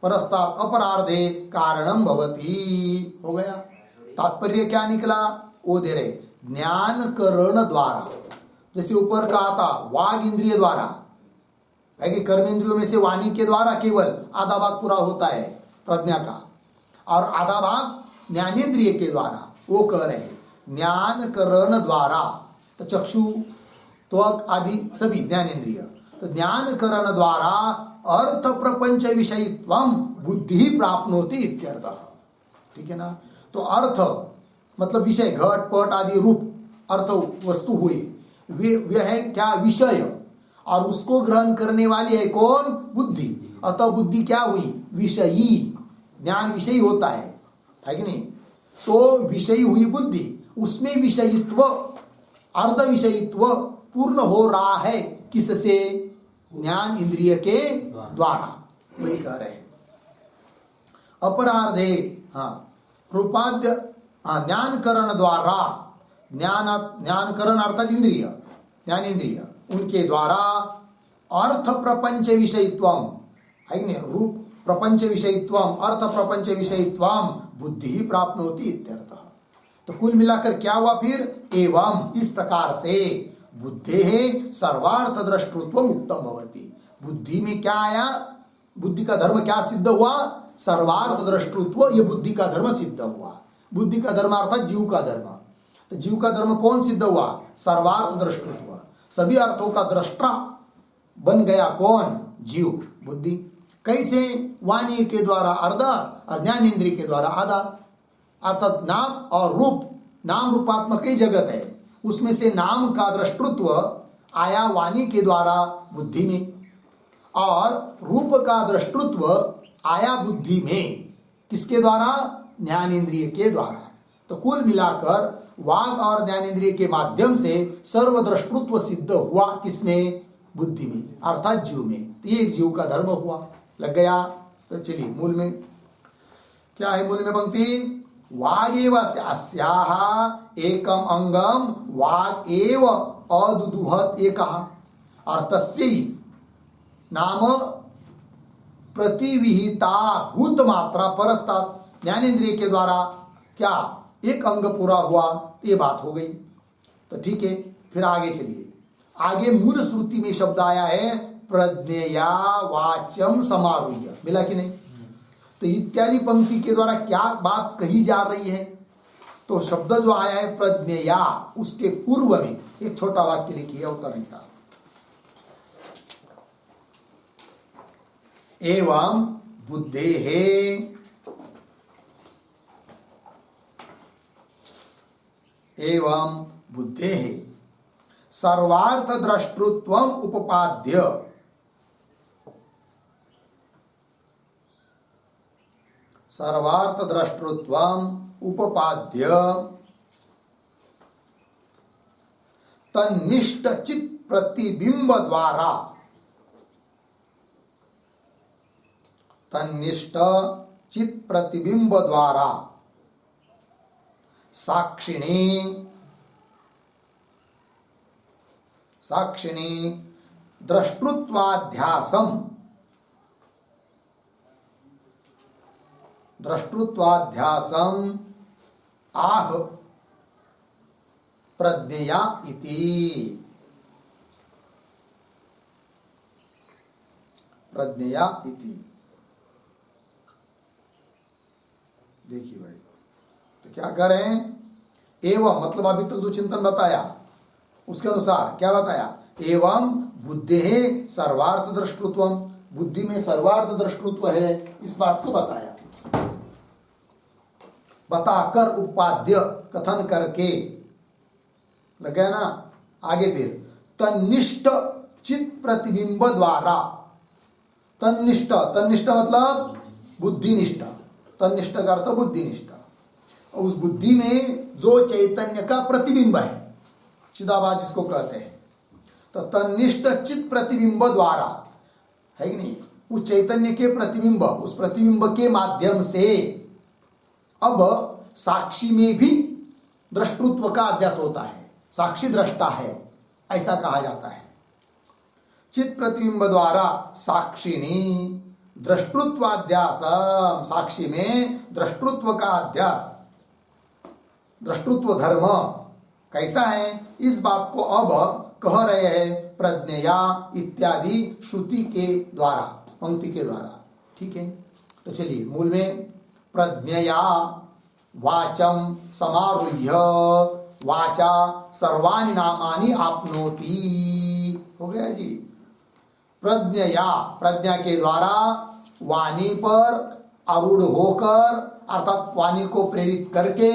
Speaker 1: परस्तात अपरार्धे कारणम भवती, हो गया। तात्पर्य क्या निकला, वो दे रहे ज्ञान करण द्वारा, जैसे ऊपर कहा था वाग इंद्रिय द्वारा है कि कर्म इंद्रियों में से वाणी के द्वारा केवल आधा भाग पूरा होता है प्रज्ञा का, और आधा भाग ज्ञानेन्द्रिय के द्वारा। वो कह रहे हैं ज्ञान करण द्वारा, तो चक्षु त्वक आदि सभी ज्ञानेन्द्रिय, तो ज्ञान करण द्वारा अर्थ प्रपंच विषयित्वम बुद्धि प्राप्नोति इत्यर्थ। ठीक है ना। तो अर्थ मतलब विषय, घट पट आदि रूप, अर्थ वस्तु हुई, वे है क्या? विषय, और उसको ग्रहण करने वाली है कौन? बुद्धि। अतः बुद्धि क्या हुई? विषयी। ज्ञान विषयी होता है कि नहीं? तो विषयी हुई बुद्धि, उसमें विषयित्व, अर्ध विषयित्व पूर्ण हो रहा है किससे? ज्ञान इंद्रिय के द्वारा। वही कह रहे हैं। अपराधे, रूपाद्य, ज्ञानकरण द्वारा, ज्ञानकरण अर्थात इंद्रिय, ज्ञान इंद्रिय, उनके द्वारा अर्थ प्रपंच विषयित्वम, है कि नहीं? रूप प्रपंच विषयित्वम, अर्थ प्रपंच विषयित्वम बुद्धि ही प्राप्त होती इत्यर्थः। तो कुल मिलाकर क्या हुआ फिर? एवं, इस प्रकार से बुद्धे सर्वार्थ दृष्टृत्व उत्तम भवति। बुद्धि में क्या आया? बुद्धि का धर्म क्या सिद्ध हुआ? सर्वार्थ दृष्टृत्व। ये बुद्धि का धर्म सिद्ध हुआ। बुद्धि का धर्म अर्थात जीव का धर्म। तो जीव का धर्म कौन सिद्ध हुआ? सर्वार्थ दृष्टृत्व। सभी अर्थों का दृष्टा बन गया कौन? जीव, बुद्धि। कैसे? वाणी के द्वारा अर्ध और ज्ञानेन्द्रिय के द्वारा आधा। अर्थात नाम और रूप, नाम रूपात्मक ही जगत है, उसमें से नाम का दृष्टृत्व आया वाणी के द्वारा बुद्धि में, और रूप का दृष्टृत्व आया बुद्धि में। किसके द्वारा? ज्ञानेन्द्रिय के द्वारा। तो कुल मिलाकर वाग और ज्ञानेन्द्रिय के माध्यम से सर्वदृष्टृत्व सिद्ध हुआ किसमें? बुद्धि में, अर्थात जीव में। तो ये जीव का धर्म हुआ। लग गया? तो चलिए मूल में क्या है? मूल में पंक्ति वागेव अस्याः एकम अंगम वाग एव अदुदुहत एकः अर्थस्य नाम प्रतिविहिता भूत मात्रा परस्तात्। ज्ञानेन्द्रिय के द्वारा क्या एक अंग पूरा हुआ, ये बात हो गई। तो ठीक है, फिर आगे चलिए। आगे मूल श्रुति में शब्द आया है प्रज्ञया वाच्यम समारूह्य। मिला कि नहीं? तो इत्यादि पंक्ति के द्वारा क्या बात कही जा रही है? तो शब्द जो आया है प्रज्ञया, उसके पूर्व में एक छोटा वाक्य लिखिए, उत्तर नहीं था। एवं बुद्धेः एवं बुद्धेः सर्वार्थ द्रष्टृत्वम उपपाद्य सर्वार्थ द्रष्टृत्वम उपपाद्य तन्निष्ठ चित प्रतिबिंब द्वारा तन्निष्ठ चित प्रतिबिंब द्वारा साक्षिणी द्रष्टृत्वाध्यासम आह प्रज्ञया इति। प्रज्ञया इति। देखिए भाई, तो क्या कर रहे हैं? एवं मतलब अभी तक जो चिंतन बताया उसके अनुसार क्या बताया? एवं बुद्धि सर्वार्थ दृष्टृत्व, बुद्धि में सर्वार्थ दृष्टृत्व है, इस बात को बताया। बताकर उपाद्य कथन करके, लग गया ना? आगे फिर तन्निष्ठ चित प्रतिबिंब द्वारा। तन्निष्ठ, तन्निष्ठ मतलब बुद्धिनिष्ठ, तन्निष्ठ का अर्थ बुद्धिनिष्ठ। उस बुद्धि में जो चैतन्य का प्रतिबिंब है, चिदाभास जिसको कहते हैं, तो तन्निष्ठ चित प्रतिबिंब द्वारा, है कि नहीं? उस चैतन्य के प्रतिबिंब, उस प्रतिबिंब के माध्यम से अब साक्षी में भी दृष्टृत्व का अध्यास होता है, साक्षी दृष्टा है, ऐसा कहा जाता है। चित प्रतिबिंब द्वारा साक्षिणी दृष्टृत्वाध्यास, साक्षी में दृष्टृत्व का अध्यास, दृष्टृत्व धर्म कैसा है, इस बात को अब कह रहे हैं प्रज्ञया इत्यादि श्रुति के द्वारा, पंक्ति के द्वारा। ठीक है, तो चलिए मूल में प्रज्ञया वाचम समारूह्य वाचा सर्वाणि नामानि आपनोति। हो गया जी। प्रज्ञया, प्रज्ञा के द्वारा वाणी पर आरूढ़ होकर, अर्थात वाणी को प्रेरित करके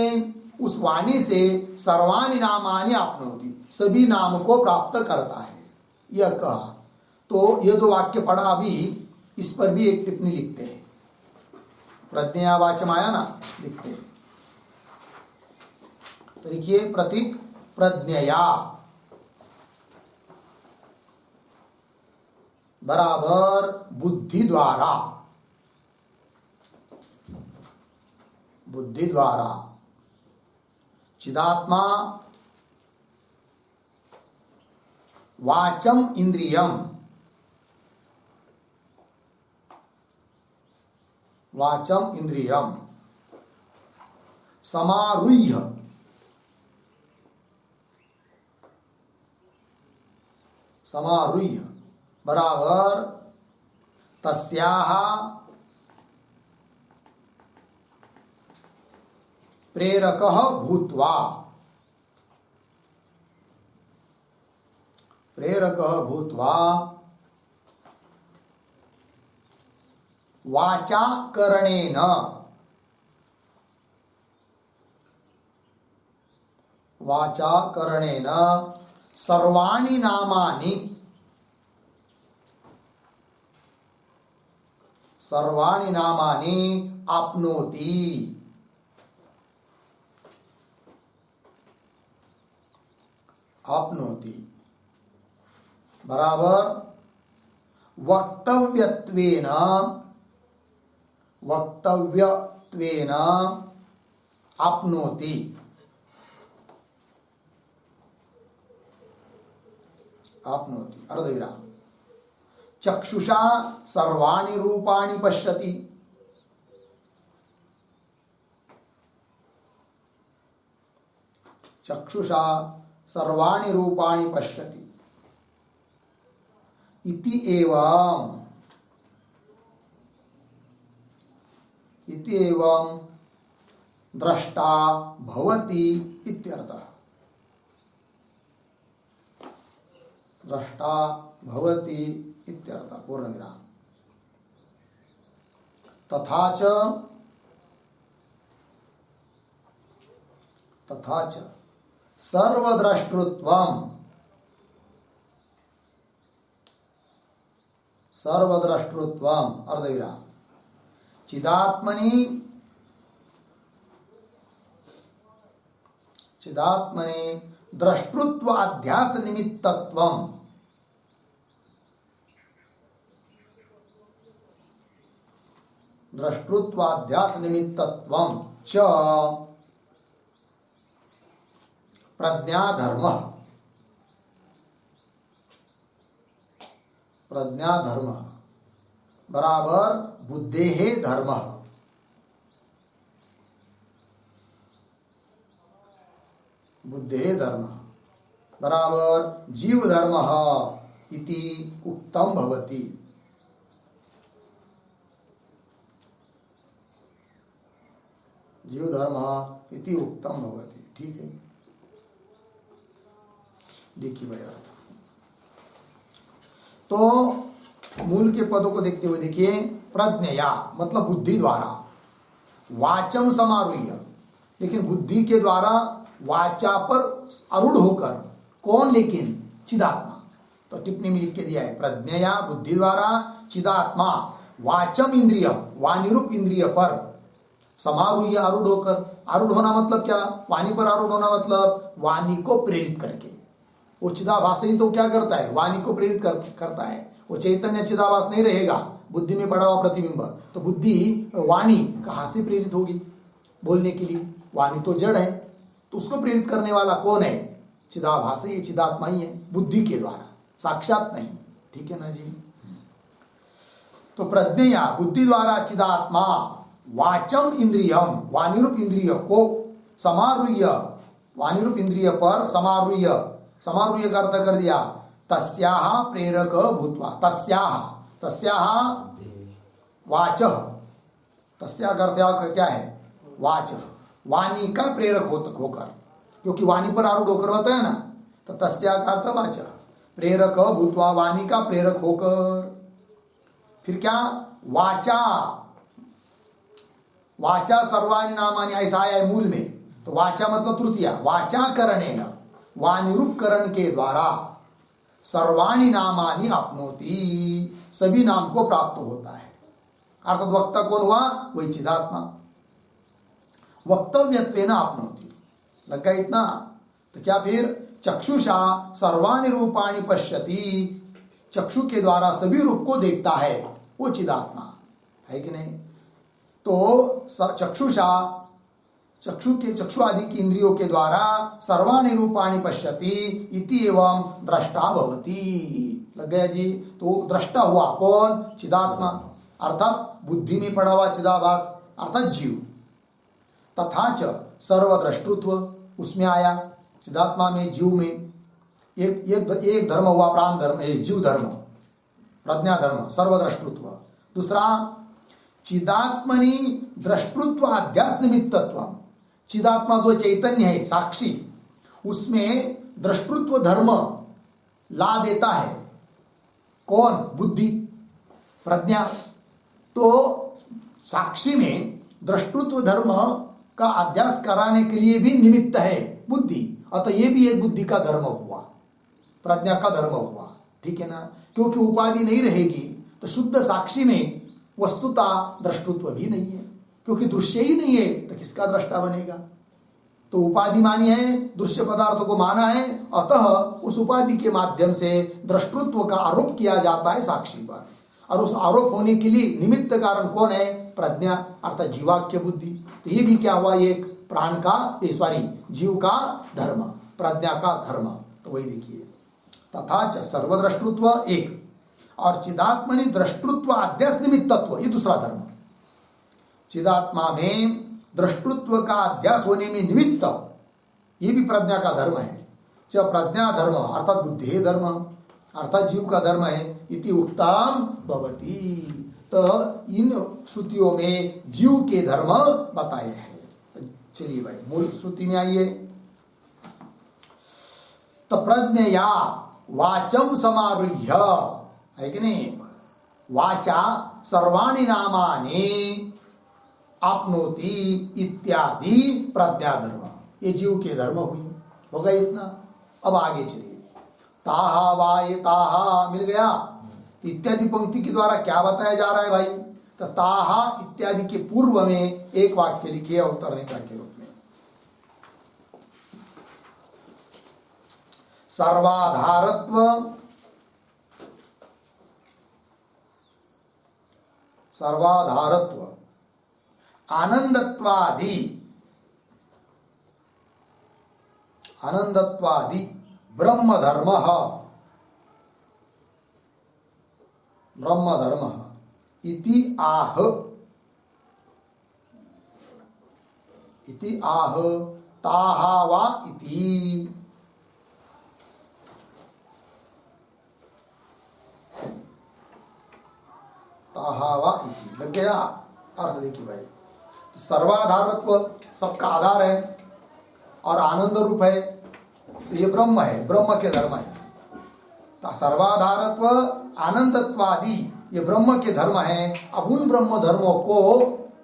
Speaker 1: उस वाणी से सर्वाणि नामानि आपनोति, सभी नाम को प्राप्त करता है, यह कहा। तो यह जो वाक्य पढ़ा अभी, इस पर भी एक टिप्पणी लिखते हैं। प्रज्ञया वाचम आया ना, लिखते हैं। तो देखिए प्रतीक प्रज्ञया बराबर बुद्धि द्वारा, बुद्धि द्वारा चिदात्मा वाचम इंद्रियम, वाचम इंद्रियम समारुह्य, समारुह्य बराबर तस्याः प्रेरकः भूत्वा, प्रेरकः भूत्वा वाचाकरणेन, वाचाकरणेन सर्वाणि नामानि, सर्वाणि नामानि आपनोति, आपनोति बराबर वक्तव्यत्वेन, वक्तव्यत्वेन आपनोति, आपनोति अर्धविराम। चक्षुषा सर्वाणि रूपाणि पश्यति, चक्षुषा सर्वाणि रूपाणि पश्यति इति एवं, इति एवं द्रष्टा भवति इत्यर्थः, द्रष्टा भवति इत्यर्थः पूर्णविराम। तथा च, तथा च सर्वद्रष्टृत्वम्, सर्वद्रष्टृत्वम् अर्धविराम चिदात्मनि, चिदात्मनि द्रष्टृत्व अध्यास निमित्तत्वम्, द्रष्टृत्वाध्यास निमित्तत्वं च प्रज्ञाधर्म, प्रज्ञाधर्म बराबर बुद्धेः धर्म, बुद्धेः धर्म बराबर जीव धर्म इति उक्तम भवति, जीव धर्म इति उक्तम भवति। ठीक है, देखिए भाई अर्थ। तो मूल के पदों को देखते हुए देखिए, प्रज्ञया मतलब बुद्धि द्वारा, वाचम समारूह्य, लेकिन बुद्धि के द्वारा वाचा पर आरूढ़ होकर, कौन, लेकिन चिदात्मा। तो टिप्पणी में लिख के दिया है, प्रज्ञया बुद्धि द्वारा चिदात्मा वाचम इंद्रियम वाणिरूप इंद्रिय पर समारूह्य आरूढ़ होकर, आरूढ़ होना मतलब क्या, वाणी पर आरूढ़ होना मतलब वाणी को प्रेरित करके। वो चिदाभास ही तो क्या करता है, वाणी को प्रेरित करता है। वो चैतन्य चिदाभास नहीं रहेगा, बुद्धि में पड़ा हुआ प्रतिबिंब, तो बुद्धि वाणी कहाँ से प्रेरित होगी बोलने के लिए, वाणी तो जड़ है, तो उसको प्रेरित करने वाला कौन है, चिदाभास, ये चिदात्मा ही है, बुद्धि के द्वारा, साक्षात नहीं। ठीक है ना जी। तो प्रज्ञया बुद्धि द्वारा चिदात्मा वाचम इंद्रियम वाणिरूप इंद्रिय को समारूह्य, वाणिरूप इंद्रिय पर समारूह्य, समारूह्य का अर्थ कर दिया तस्याः प्रेरक भूत्वा, तस्याः, तस्याः वाचः, तस्या का अर्थ क्या है, वाच, वाणी का प्रेरक होकर, क्योंकि वाणी पर आरूढ़ होकर होता है ना, तो तस्या का अर्थ वाच, प्रेरक भूत्वा वाणी का प्रेरक होकर। फिर क्या, वाचा, वाचा सर्वाणि नामानि, ऐसा आया है मूल में, तो वाचा मतलब तृतीया, वाचाकरणेन, वानिरूपकरण के द्वारा सर्वाणि नामानि आपनोति, सभी नाम को प्राप्त होता है। अर्थात वक्ता कौन हुआ? वही चिदात्मा। वक्तव्यत्वेन आपनोति, लग गया इतना? तो क्या फिर? चक्षुषा सर्वाणि रूपाणि पश्यति, चक्षु के द्वारा सभी रूप को देखता है वो चिदात्मा है कि नहीं? तो चक्षुषा, चक्षु आदि की इंद्रियों के द्वारा सर्वाणि रूपाणि पश्यति इति एवं दृष्टा भवति। लग गया जी? तो दृष्टा हुआ कौन? चिदात्मा, अर्थात बुद्धि में पड़ा हुआ चिदाभास अर्थात जीव। तथा च सर्वद्रष्टृत्व, उसमें आया चिदात्मा में, जीव में एक धर्म हुआ, प्राण धर्म, जीव धर्म, प्रज्ञा धर्म, सर्वद्रष्टृत्व। दूसरा चिदात्मनि द्रष्टृत्व अध्यास निमित्तत्व, चिदात्मा जो चैतन्य है साक्षी, उसमें द्रष्टृत्व धर्म ला देता है कौन? बुद्धि, प्रज्ञा। तो साक्षी में द्रष्टृत्व धर्म का अध्यास कराने के लिए भी निमित्त है बुद्धि, अतः ये भी एक बुद्धि का धर्म हुआ, प्रज्ञा का धर्म हुआ। ठीक है ना? क्योंकि उपाधि नहीं रहेगी तो शुद्ध साक्षी में वस्तुता द्रष्टृत्व भी नहीं है, क्योंकि दृश्य ही नहीं है तो किसका दृष्टा बनेगा? तो उपाधि मानी है, दृश्य पदार्थों को माना है, अतः उस उपाधि के माध्यम से दृष्टृत्व का आरोप किया जाता है साक्षी पर, और उस आरोप होने के लिए निमित्त कारण कौन है? प्रज्ञा अर्थात जीवाख्य बुद्धि। तो ये भी क्या हुआ? एक प्राण का, जीव का धर्म, प्रज्ञा का धर्म। तो वही देखिए, तथा च सर्वद्रष्टृत्व एक, और चिदात्मनि द्रष्टृत्व अध्यास निमित्तत्व, ये दूसरा धर्म। चिदात्मा में द्रष्टृत्व का अध्यास होने में निमित्त, ये भी प्रज्ञा का धर्म है। जब प्रज्ञा धर्म अर्थात बुद्धि धर्म अर्थात जीव का धर्म है, इति उक्तम भवति। तो इन श्रुतियों में जीव के धर्म बताए हैं। तो चलिए भाई मूल श्रुति में आइए। तो प्रज्ञया वाचम समारुह्य, है कि नहीं? वाचा सर्वाणि नामानि आपनोति इत्यादि प्रज्ञा धर्म, ये जीव के धर्म हुई। हो गया इतना? अब आगे चलिए। ताहा वा ये ताहा मिल गया। इत्यादि पंक्ति के द्वारा क्या बताया जा रहा है भाई? तो ताहा इत्यादि के पूर्व में एक वाक्य लिखिए अवतरणिका के रूप में। सर्वाधारत्व, सर्वाधारत्व, आनंदत्वादि, आनंदत्वादि ब्रह्म धर्म, ब्रह्म धर्म इति आह, इति आह ताहा वा इति। ताहा वा इति लग गया? अर्थ देखिए भाई, सर्वाधारत्व सबका आधार है और आनंद रूप है, तो ये ब्रह्म है, ब्रह्म के धर्म है। तो सर्वाधारत्व आनंदत्वादि ये ब्रह्म के धर्म है। अब उन ब्रह्म धर्मों को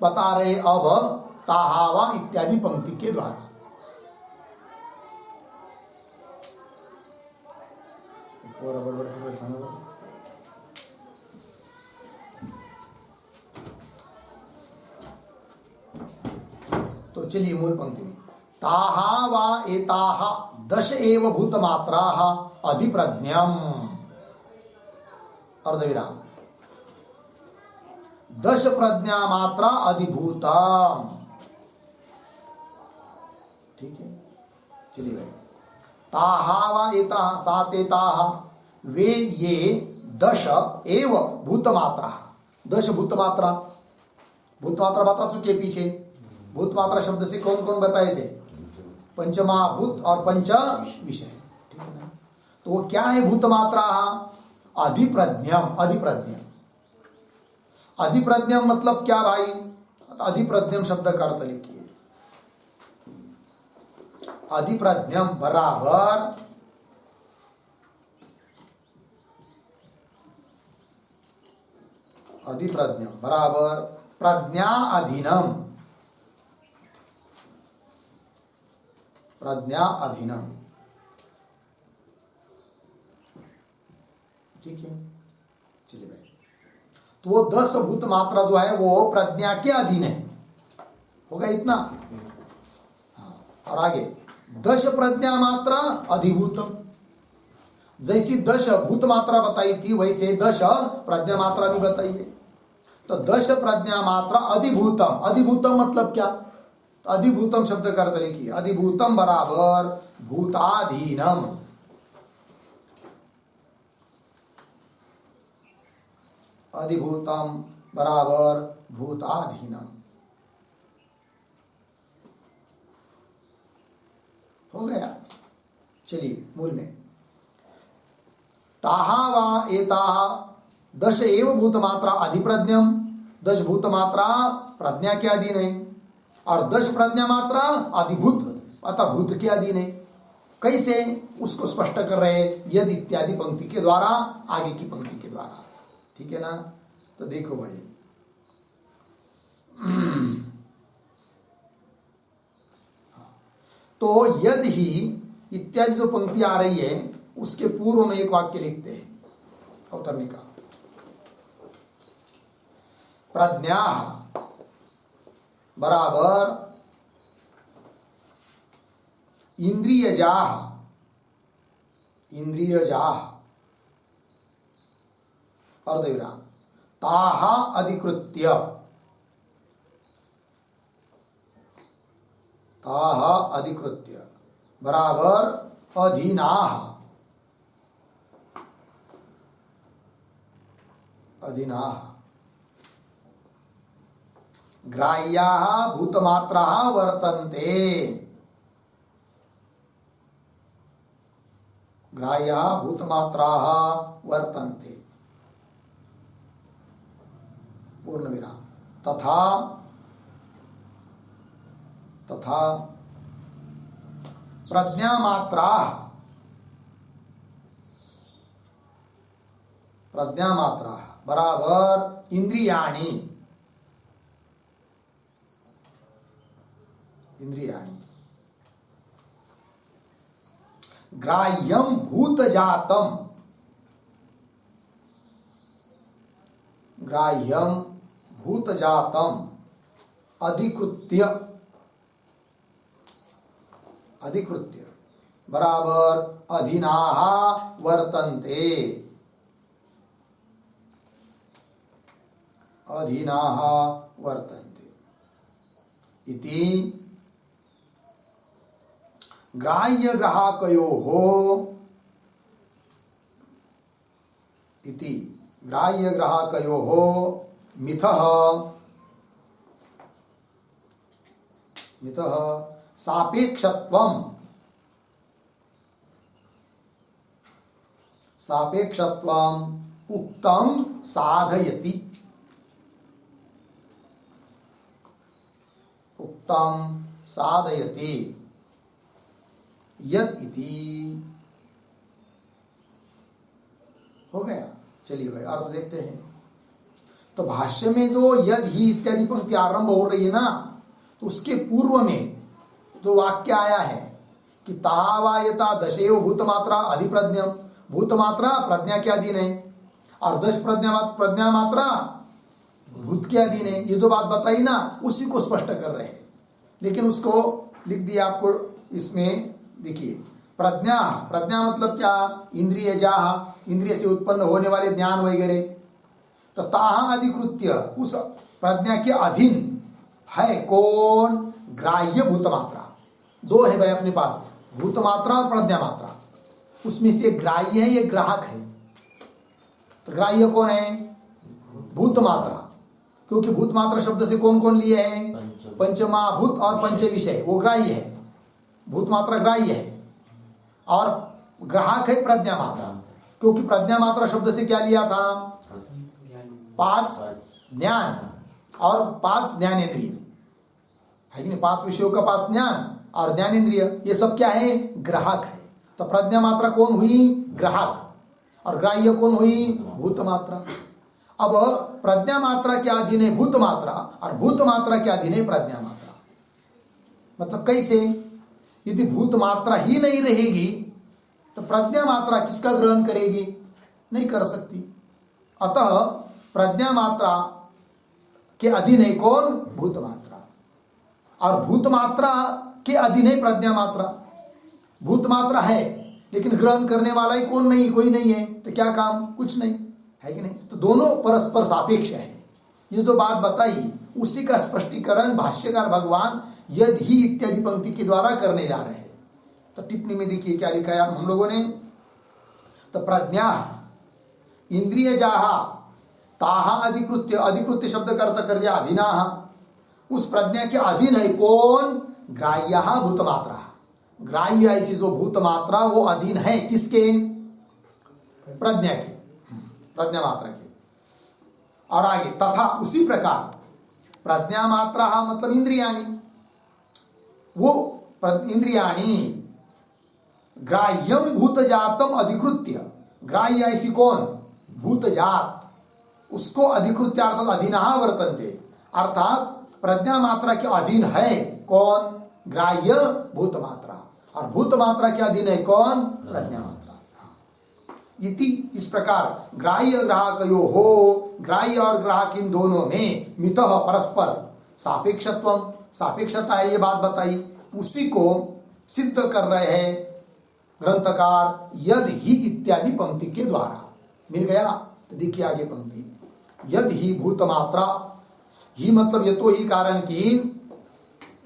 Speaker 1: बता रहे अब ताहावा इत्यादि पंक्ति के द्वारा। तो चलिए मूल पंक्ति में, ताहा वा एताहा दश एव भूत मात्राः अधिप्रज्ञम, अर्धविराम, दश प्रज्ञा मात्रा अधिभूतम। ठीक है, चलिए भाई, ताहा वा एताहा सात एताहा, वे ये दश एव भूत मात्रा, दश भूत मात्रा, भूत मात्रा बता सके पीछे, भूत मात्रा शब्द से कौन कौन बताए थे? पंचमहाभूत और पंच विषय। ठीक है ना? तो वो क्या है भूत मात्रा? अधिप्रज्ञम, अधिप्रज्ञम, अधिप्रज्ञम मतलब क्या भाई? अधिप्रज्ञम शब्द का अर्थ लिखिए, अधिप्रज्ञम बराबर अधिप्रज्ञम बराबर प्रज्ञा अधीनम, प्रज्ञा अधीनम। ठीक है, चलिए भाई। तो वो 10 भूत मात्रा जो है वो प्रज्ञा के अधीन है, होगा इतना। हाँ, और आगे 10 प्रज्ञा मात्रा अधिभूतम। जैसी 10 भूत मात्रा बताई थी वैसे 10 प्रज्ञा मात्रा भी बताइए। तो 10 प्रज्ञा मात्रा अधिभूतम। अधिभूतम मतलब क्या? अधिभूतम शब्द का अर्थ लिखिए, अधिभूतम बराबर भूताधीनम। अधिभूतम बराबर भूताधीनम। हो गया। चलिए मूल में ताहा वा एताहा 10 एव भूत मात्रा अधिप्रज्ञम। 10 भूत मात्रा प्रज्ञा के अधीन है और 10 प्रज्ञा मात्रा अधिभूत अतः भूत के अधीन है। कैसे उसको स्पष्ट कर रहे हैं? यदि इत्यादि पंक्ति के द्वारा, आगे की पंक्ति के द्वारा। ठीक है ना? तो देखो भाई, तो यदि ही इत्यादि जो पंक्ति आ रही है उसके पूर्व में एक वाक्य लिखते हैं अवतरणी का। प्रज्ञा बराबर इंद्रियजाः। इंद्रियजाः अर्धविराम ताहा अधिकृत्य। ताहा अधिकृत्य बराबर अधीनाः। अधीनाः ग्राह्याः भूतमात्राः वर्तन्ते। ग्राह्याः भूतमात्राः वर्तन्ते। पूर्ण विराम। तथा तथा प्रज्ञामात्राः। प्रज्ञामात्राः बराबर इंद्रियाणि। इंद्रियाणि ग्राह्यम भूतजातम। ग्राह्यम भूतजातम अधिकृत्य। अधिकृत्य बराबर अधीनाः वर्तन्ते। अधीनाः वर्तन्ते इति ग्राह्य ग्राहकयोः। इति ग्राह्य ग्राहकयोः मिथः मिथः सापेक्षत्वम्। सापेक्षत्वम् उक्तम साधयति। उक्तम साधयति यद इति। हो गया। चलिए भाई अर्थ देखते हैं। तो भाष्य में जो यद ही इत्यादि पंक्ति आरंभ हो रही है ना, तो उसके पूर्व में जो वाक्य आया है कि तावायता दशेव भूतमात्रा अधिप्रज्ञम। भूतमात्रा प्रज्ञा के अधीन है और 10 प्रज्ञा मात्रा भूत के अधीन है। ये जो बात बताई ना उसी को स्पष्ट कर रहे हैं, लेकिन उसको लिख दिया आपको इसमें। देखिए प्रज्ञा, प्रज्ञा मतलब क्या? इंद्रियजाः, इंद्रिय से उत्पन्न होने वाले ज्ञान वगैरह। तो ताहा अधिकृत्य उस प्रज्ञा के अधीन है कौन? ग्राह्य भूतमात्रा। 2 है भाई अपने पास, भूतमात्रा और प्रज्ञा मात्रा। उसमें से ग्राह्य है, ये ग्राहक है। तो ग्राह्य कौन है? भूतमात्रा, क्योंकि भूतमात्रा शब्द से कौन कौन लिए हैं? पंचमहाभूत और पंच विषय, वो ग्राह्य है। भूतमात्रा ग्राह्य है और ग्राहक है प्रज्ञा मात्रा, क्योंकि प्रज्ञा मात्रा शब्द से क्या लिया था? 5 ज्ञान और 5 ज्ञानेंद्रिय है कि नहीं? 5 विषयों का 5 ज्ञान और ज्ञानेंद्रिय, ये सब क्या है? ग्राहक है। तो प्रज्ञा मात्रा कौन हुई? ग्राहक। और ग्राह्य कौन हुई? भूत मात्रा। अब प्रज्ञा मात्रा के अधीन है भूत मात्रा और भूत मात्रा के अधीन है प्रज्ञा मात्रा। मतलब कैसे? यदि भूत मात्रा ही नहीं रहेगी तो प्रज्ञा मात्रा किसका ग्रहण करेगी? नहीं कर सकती। अतः प्रज्ञा मात्रा के अधीन है कौन? भूत मात्रा। और भूत मात्रा के अधीन है प्रज्ञा मात्रा। भूत मात्रा है लेकिन ग्रहण करने वाला ही कौन नहीं, कोई नहीं है, तो क्या काम? कुछ नहीं है कि नहीं? तो दोनों परस्पर सापेक्ष है। ये जो बात बताई उसी का स्पष्टीकरण भाष्यकार भगवान यदि ही इत्यादि पंक्ति के द्वारा करने जा रहे हैं। तो टिप्पणी में देखिए क्या लिखा है हम लोगों ने। तो प्रज्ञा इंद्रिय जाहा ताहा अधिकृत्य, अधिकृत्य शब्द करता कर दिया अधीना, उस प्रज्ञा के अधीन है कौन? ग्राह्य भूत मात्रा। ग्राह्य ऐसी जो भूत मात्रा वो अधीन है किसके? प्रज्ञा के, प्रज्ञा मात्रा के। और आगे तथा उसी प्रकार प्रज्ञा मात्रा मतलब इंद्रियाणी, वो इंद्रियाणी ग्राह्यम भूतजातम अधिकृत्य, ग्राह्य ऐसी कौन? भूतजात, उसको अधिकृत्य अर्थात अधीनः वर्तन्ते, अर्थात प्रज्ञा मात्रा के अधीन है कौन? ग्राह्य भूत मात्रा। और भूत मात्रा के अधीन है कौन? प्रज्ञा मात्रा। इति इस प्रकार ग्राह्य ग्राहकयो हो, ग्राह्य और ग्राहक इन दोनों में मितः परस्पर सापेक्षत्वम, सापेक्षता है ये बात बताई, उसी को सिद्ध कर रहे हैं ग्रंथकार यद ही इत्यादि पंक्ति के द्वारा। मिल गया? तो देखिए आगे पंक्ति, यद ही भूत मात्रा, ही मतलब ये तो ही कारण की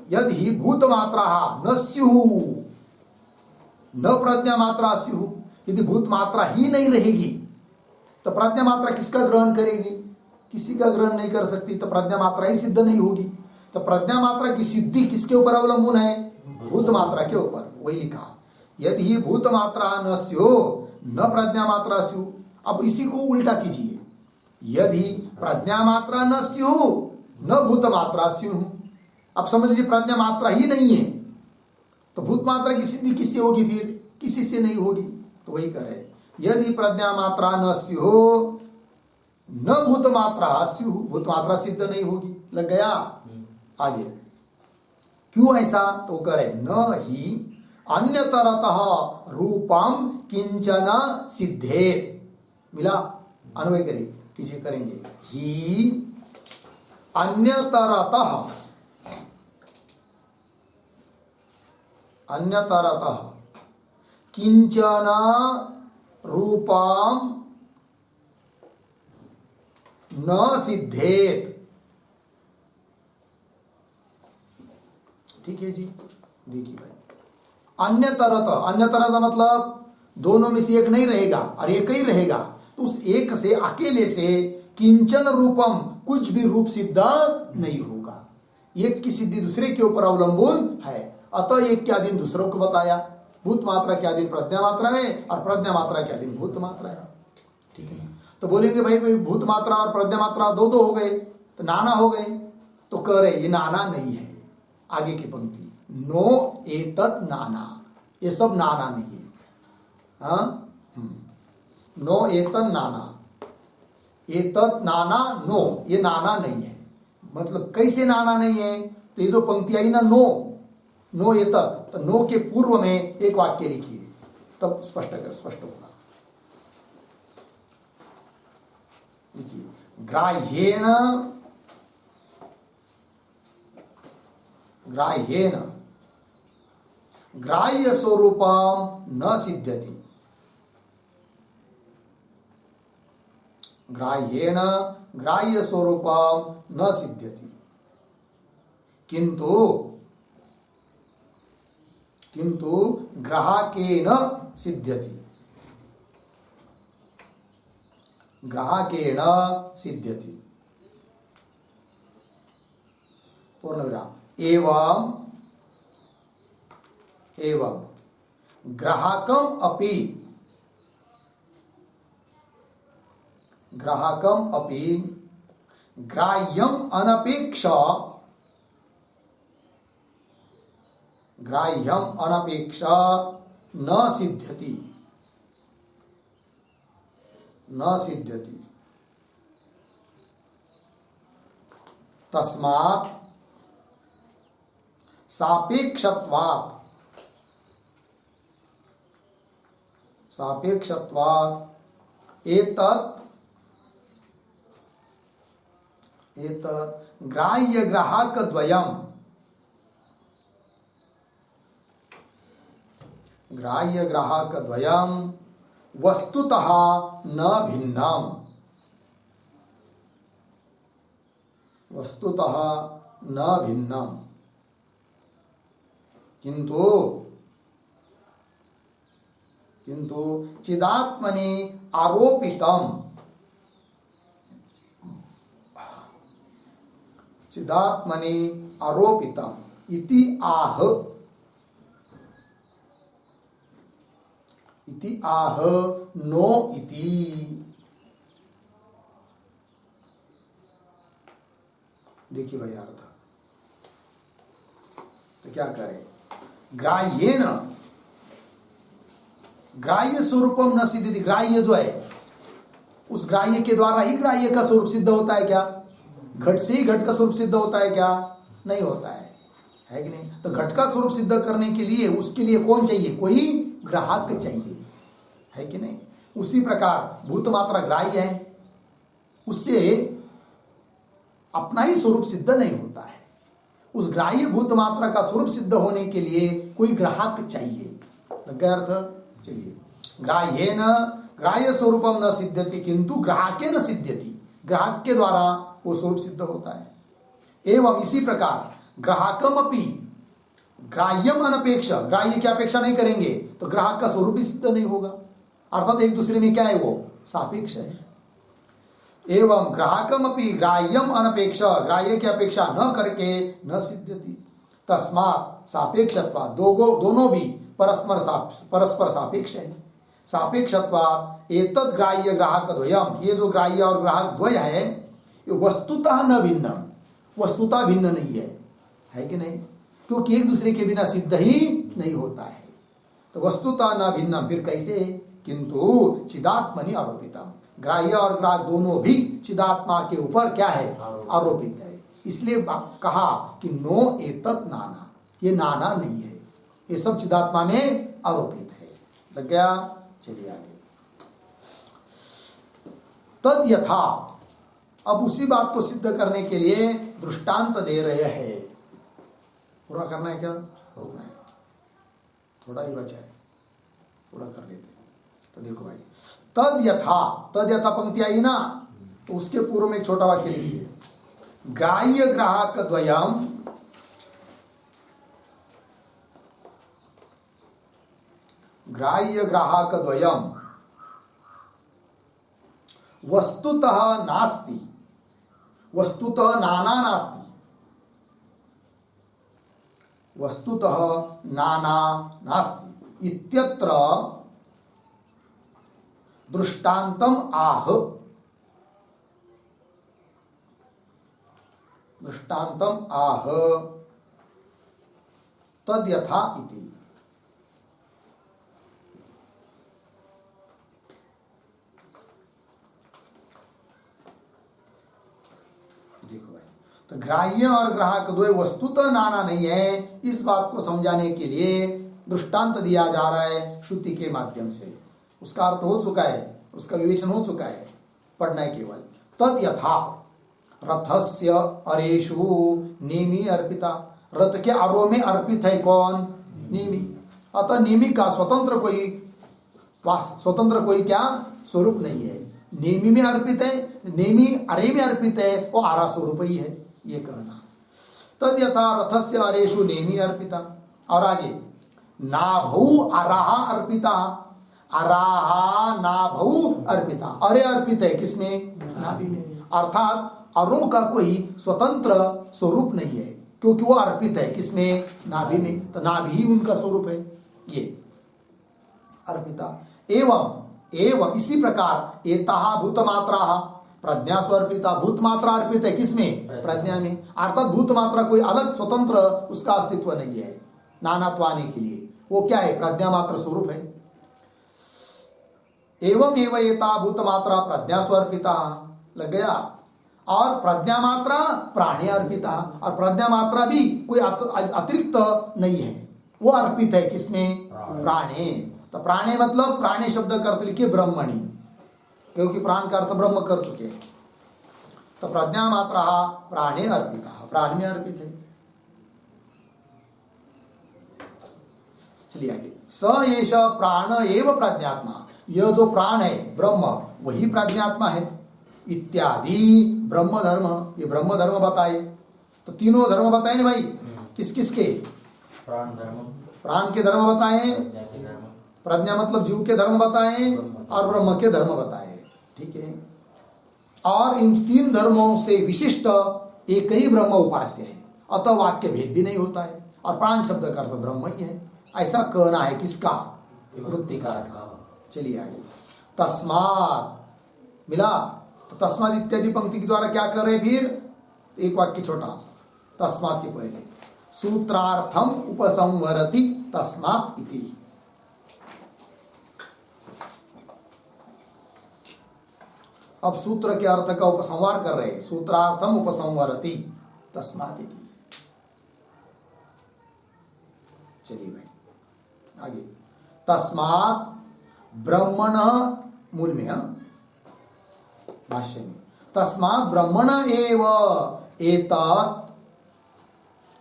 Speaker 1: यद ही भूत मात्रा न स्युः न प्रज्ञा मात्रा स्युः, यदि भूत मात्रा ही नहीं रहेगी तो प्रज्ञा मात्रा किसका ग्रहण करेगी? किसी का ग्रहण नहीं कर सकती, तो प्रज्ञा मात्रा ही सिद्ध नहीं होगी। तो प्रज्ञा मात्रा की सिद्धि किसके ऊपर अवलंबन है? भूत मात्रा के ऊपर। वही लिखा यदि ही भूत मात्रा न स्युः न प्रज्ञा मात्रा स्युः। अब इसी को उल्टा कीजिए, यदि प्रज्ञा मात्रा न स्युः न भूत मात्रा स्युः। अब समझ लीजिए प्रज्ञा मात्रा ही नहीं है तो भूत मात्रा की सिद्धि किससे होगी? फिर किसी से नहीं होगी। तो वही करे यदि प्रज्ञा मात्रा न स्युः न भूत मात्रा स्युः, भूत मात्रा सिद्ध नहीं होगी। लग गया? आगे क्यों ऐसा? तो करे न ही अन्यतरतः रूपम किंचन सिद्धेत। मिला? अन्वय करें कीजिए, करेंगे ही अन्यतरतः, अन्यतरतः किंचन रूपम न सिद्धेत। ठीक है जी, देखिए भाई, अन्यतरतः मतलब दोनों में से एक नहीं रहेगा और एक ही रहेगा, तो उस एक से अकेले से किंचन रूपम कुछ भी रूप सिद्ध नहीं होगा। एक की सिद्धि दूसरे के ऊपर अवलंबन है, अतः एक के अधीन दूसरों को बताया। भूत मात्रा के अधीन प्रज्ञा मात्रा है और प्रज्ञा मात्रा के अधीन भूत मात्रा है। ठीक है, तो बोलेंगे भाई भूत मात्रा और प्रज्ञा मात्रा दो दो हो गए तो नाना हो गए, तो कह रहे ये नाना नहीं है। आगे की पंक्ति नो एतत् नाना, ये सब नाना नहीं है। हाँ, नो एतत् नाना, एतत् नाना नो, ये नाना नहीं है। मतलब कैसे नाना नहीं है? तो ये जो पंक्ति आई ना नो, नो एतत्, तो नो के पूर्व में एक वाक्य लिखिए तब स्पष्ट होगा। देखिए ग्राह्येण, ग्राह्येण ग्राह्य स्वरूपम न सिद्ध्यति, ग्राह्येण ग्राह्य स्वरूपम न सिद्ध्यति, किंतु ग्राहकेन सिद्ध्यति, ग्राहकेण सिद्ध्यति। पूर्ण विराम। एवं एवं ग्राहकम अपि, ग्राहकम अपि ग्राह्यम अनपेक्ष, ग्राह्यम अनपेक्ष न सिद्ध्यति, न सिद्ध्यति। तस्मात् सापेक्षत्वात्, सापेक्षत्वात् एतत् ग्राह्य ग्राहक द्वयम् वस्तुतः न भिन्नम्, वस्तुतः न भिन्नम्, किंतु चिदात्मनि आरोपितम्, चिदात्मनि आरोपितम् इति आह नो इति। देखिए भाई अर्थ तो क्या करें, ग्राह्येन, ग्राह्य स्वरूपम न सिद्धि, ग्राह्य जो है उस ग्राह्य के द्वारा ही ग्राह्य का स्वरूप सिद्ध होता है क्या? घट से ही घट का स्वरूप सिद्ध होता है क्या? नहीं होता है कि नहीं? तो घट का स्वरूप सिद्ध करने के लिए उसके लिए कौन चाहिए? कोई ग्राहक चाहिए, है कि नहीं? उसी प्रकार भूत मात्रा ग्राह्य है, उससे अपना ही स्वरूप सिद्ध नहीं होता है। उस ग्राह्य भूत मात्रा का स्वरूप सिद्ध होने के लिए कोई ग्राहक चाहिए। लग गया अर्थ? चलिए, ग्राह्येन ग्राह्य स्वरूपम न सिद्ध्यति किंतु ग्राहकेन सिद्ध्यति, ग्राहक के द्वारा वो स्वरूप सिद्ध होता है। एवं इसी प्रकार ग्राहकम अपि ग्राह्यम अनपेक्ष, ग्राह्य की अपेक्षा नहीं करेंगे तो ग्राहक का स्वरूप भी सिद्ध नहीं होगा, अर्थात एक दूसरे में क्या है? वो सापेक्ष है। एवं ग्राहकम अपि ग्राह्यम अनपेक्ष, ग्राह्य की अपेक्षा न करके न सिद्ध्यति, तस्मात् सापेक्षत्वात्, दोनों भी परस्पर सापेक्ष है। सापेक्षत्वात् एतद् ग्राह्य ग्राहक द्वयम्, ये जो ग्राह्य और ग्राहक द्वय है ये वस्तुतः न भिन्न, वस्तुतः भिन्न नहीं है कि नहीं? क्योंकि एक दूसरे के बिना सिद्ध ही नहीं होता है। तो वस्तुतः न भिन्न फिर कैसे? किंतु चिदात्मनि आरोपितम्, ग्राह्य और ग्राहक दोनों भी चिदात्मा के ऊपर क्या है? आरोपित है। इसलिए कहा कि नो एतत् नाना, ये नाना नहीं है, ये सब चिदात्मा में आरोपित है। लग गया? चलिए आगे। तद यथा, अब उसी बात को सिद्ध करने के लिए दृष्टांत दे रहे हैं। पूरा करना है क्या? होना है, थोड़ा ही बचा है, पूरा कर लेते हैं। तो देखो भाई, तद यथा पंक्ति आई ना, तो उसके पूर्व में एक छोटा वाक्य लिखिए, ग्राह्य ग्राहक द्वयम् ग्राह्य ग्राहक द्वयम् वस्तुतः नास्ति, वस्तुतः नाना नास्ति, वस्तुतः नाना नास्ति इत्यत्र दृष्टान्तम आह, दृष्टान्तम आह तद यथा इति। देखो भाई, तो ग्राह्य और ग्राहक द्वय वस्तुतः नाना नहीं है, इस बात को समझाने के लिए दृष्टांत दिया जा रहा है श्रुति के माध्यम से। उसका अर्थ हो चुका है, उसका विवेचन हो चुका है, पढ़ना है केवल। तद यथा रथस्य अरेषु नेमि अर्पिता, रथ के अरो में अर्पित है कौन? नेमि। अतः नेमि का स्वतंत्र कोई क्या स्वरूप नहीं है, नेमि में अर्पित है, नेमि अरे में अर्पित है, वो आरा स्वरूप ही है, ये कहना। तद यथा रथस्य अरेषु नेमि अर्पिता, और आगे नाभौ अराहा अर्पिता, अराहा नाभौ अर्पिता, अरे अर्पित है किसमें? नाभि में। अर्थात अरो का कोई स्वतंत्र स्वरूप नहीं है, क्योंकि वो अर्पित है किसमें? नाभि में, तो नाभि ही उनका स्वरूप है, ये अर्पिता। एवं इसी प्रकार एताः भूतमात्राः प्रज्ञा स्वर्पिता, भूत मात्रा अर्पित है किसमें? प्रज्ञा में। अर्थात भूत मात्रा कोई अलग स्वतंत्र उसका अस्तित्व नहीं है नानात्व आने के लिए, वो क्या है? प्रज्ञा मात्र स्वरूप है। एवं एता भूत मात्रा प्रज्ञा स्वर्पिता, लग गया। और प्रज्ञा मात्रा प्राणी अर्पिता, और प्रज्ञा मात्रा भी कोई अतिरिक्त नहीं है, वो अर्पित है किसमें? प्राणे। तो प्राणे मतलब प्राणी शब्द का अर्थ लिखिए ब्रह्मणि, क्योंकि प्राण का अर्थ ब्रह्म कर चुके हैं। तो प्रज्ञा मात्रा प्राणे अर्पिता, प्राण में अर्पित है। चलिए आगे, स एष प्राण एव प्रज्ञात्मा, यह जो प्राण है ब्रह्म वही प्रज्ञात्मा है। इत्यादि ब्रह्म धर्म, ये ब्रह्म धर्म बताए। तो तीनों धर्म बताए ना भाई, किस किस के?
Speaker 2: प्राण धर्म,
Speaker 1: प्राण के धर्म बताए, प्रज्ञा मतलब जीव के धर्म बताए, और ब्रह्म के धर्म बताए। ठीक है, और इन तीन धर्मों से विशिष्ट एक ही ब्रह्म उपास्य है, अतः वाक्य भेद भी नहीं होता है। और प्राण शब्द का अर्थ ब्रह्म ही है, ऐसा कहना है किसका? वृत्तिकार का। चलिए आगे, तस्मात् मिला। तो तस्मात् इत्यादि पंक्ति के द्वारा क्या कर रहे? फिर एक वाक्य छोटा सा, तस्मात् के पहले सूत्रार्थम उपसंवरति तस्मात् इति। अब सूत्र के अर्थ का उपसंहार कर रहे हैं, सूत्रार्थम उपसंवरति तस्मात् इति। चलिए भाई आगे, तस्मात् ब्रह्मण, मूल में भाष्य में, तस्मात् ब्रह्मण एव एतत्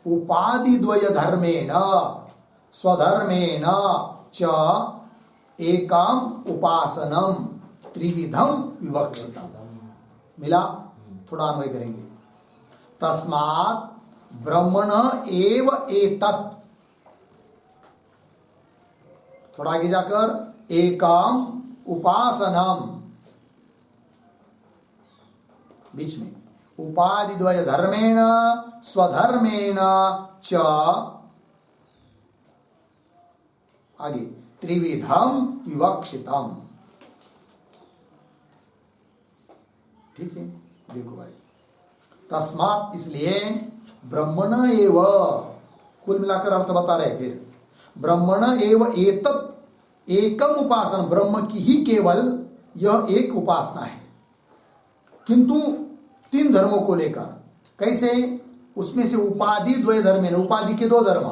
Speaker 1: उपाधि द्वय धर्मेण स्वधर्मेण च एकम उपासनम त्रिविधम विवक्षितम। मिला? थोड़ा अन्वय करेंगे। तस्मात् ब्रह्मण एव एतत्, थोड़ा आगे जाकर एकम उपासनम, बीच में उपाधि द्वय धर्मेण स्वधर्मेण च, आगे त्रिविधम विवक्षितम। ठीक है, देखो भाई, तस्मात् इसलिए ब्रह्मण एव, कुल मिलाकर अर्थ बता रहे। फिर ब्रह्मण एव एतत् एकम उपासना, ब्रह्म की ही केवल यह एक उपासना है, किंतु तीन धर्मों को लेकर। कैसे? उसमें से उपाधि द्वय धर्म है, उपाधि के दो धर्म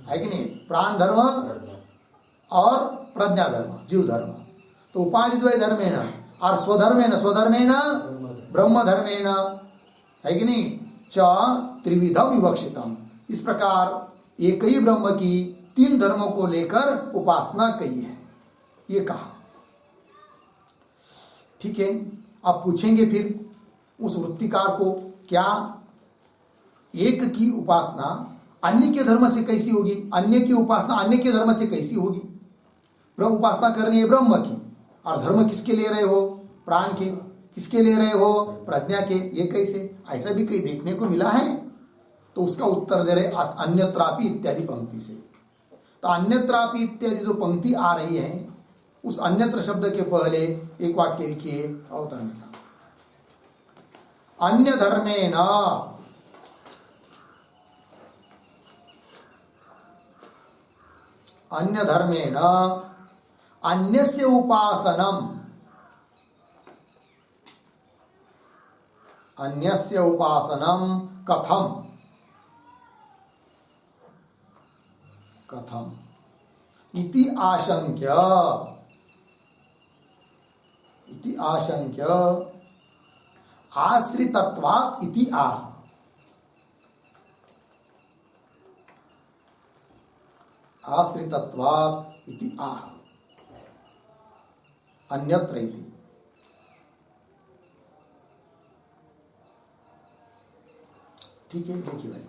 Speaker 1: है कि नहीं, प्राण धर्म और प्रज्ञा धर्म, जीव धर्म। तो उपाधि द्वय धर्म है ना, और स्वधर्मेण, स्वधर्मेण ब्रह्म धर्मेण, है कि नहीं, च त्रिविधम विवक्षितम। इस प्रकार एक ही ब्रह्म की तीन धर्मों को लेकर उपासना कही है, ये कहा। ठीक है, अब पूछेंगे फिर उस वृत्तिकार को, क्या एक की उपासना अन्य के धर्म से कैसी होगी? अन्य की उपासना अन्य के धर्म से कैसी होगी? ब्रह्म उपासना करनी है ब्रह्म की, और धर्म किसके ले रहे हो? प्राण के। किसके ले रहे हो? प्रज्ञा के। ये कैसे? ऐसा भी कहीं देखने को मिला है? तो उसका उत्तर दे रहे अन्यत्रापि इत्यादि पंक्ति से। तो अन्यत्रापि इत्यादि जो पंक्ति आ रही है, उस अन्यत्र शब्द के पहले एक वाक्य लिखिए अवतरण का, अन्य धर्मेण, अन्य धर्मेण अन्यस्य उपासनम, अन्यस्य उपासनम कथम, कथम इति आशंक्य, इति आशंक्य आश्रितत्वात् इति आह, आश्रितत्वात् इति आह, अन्यत्र इति। ठीक है, देखिए भाई,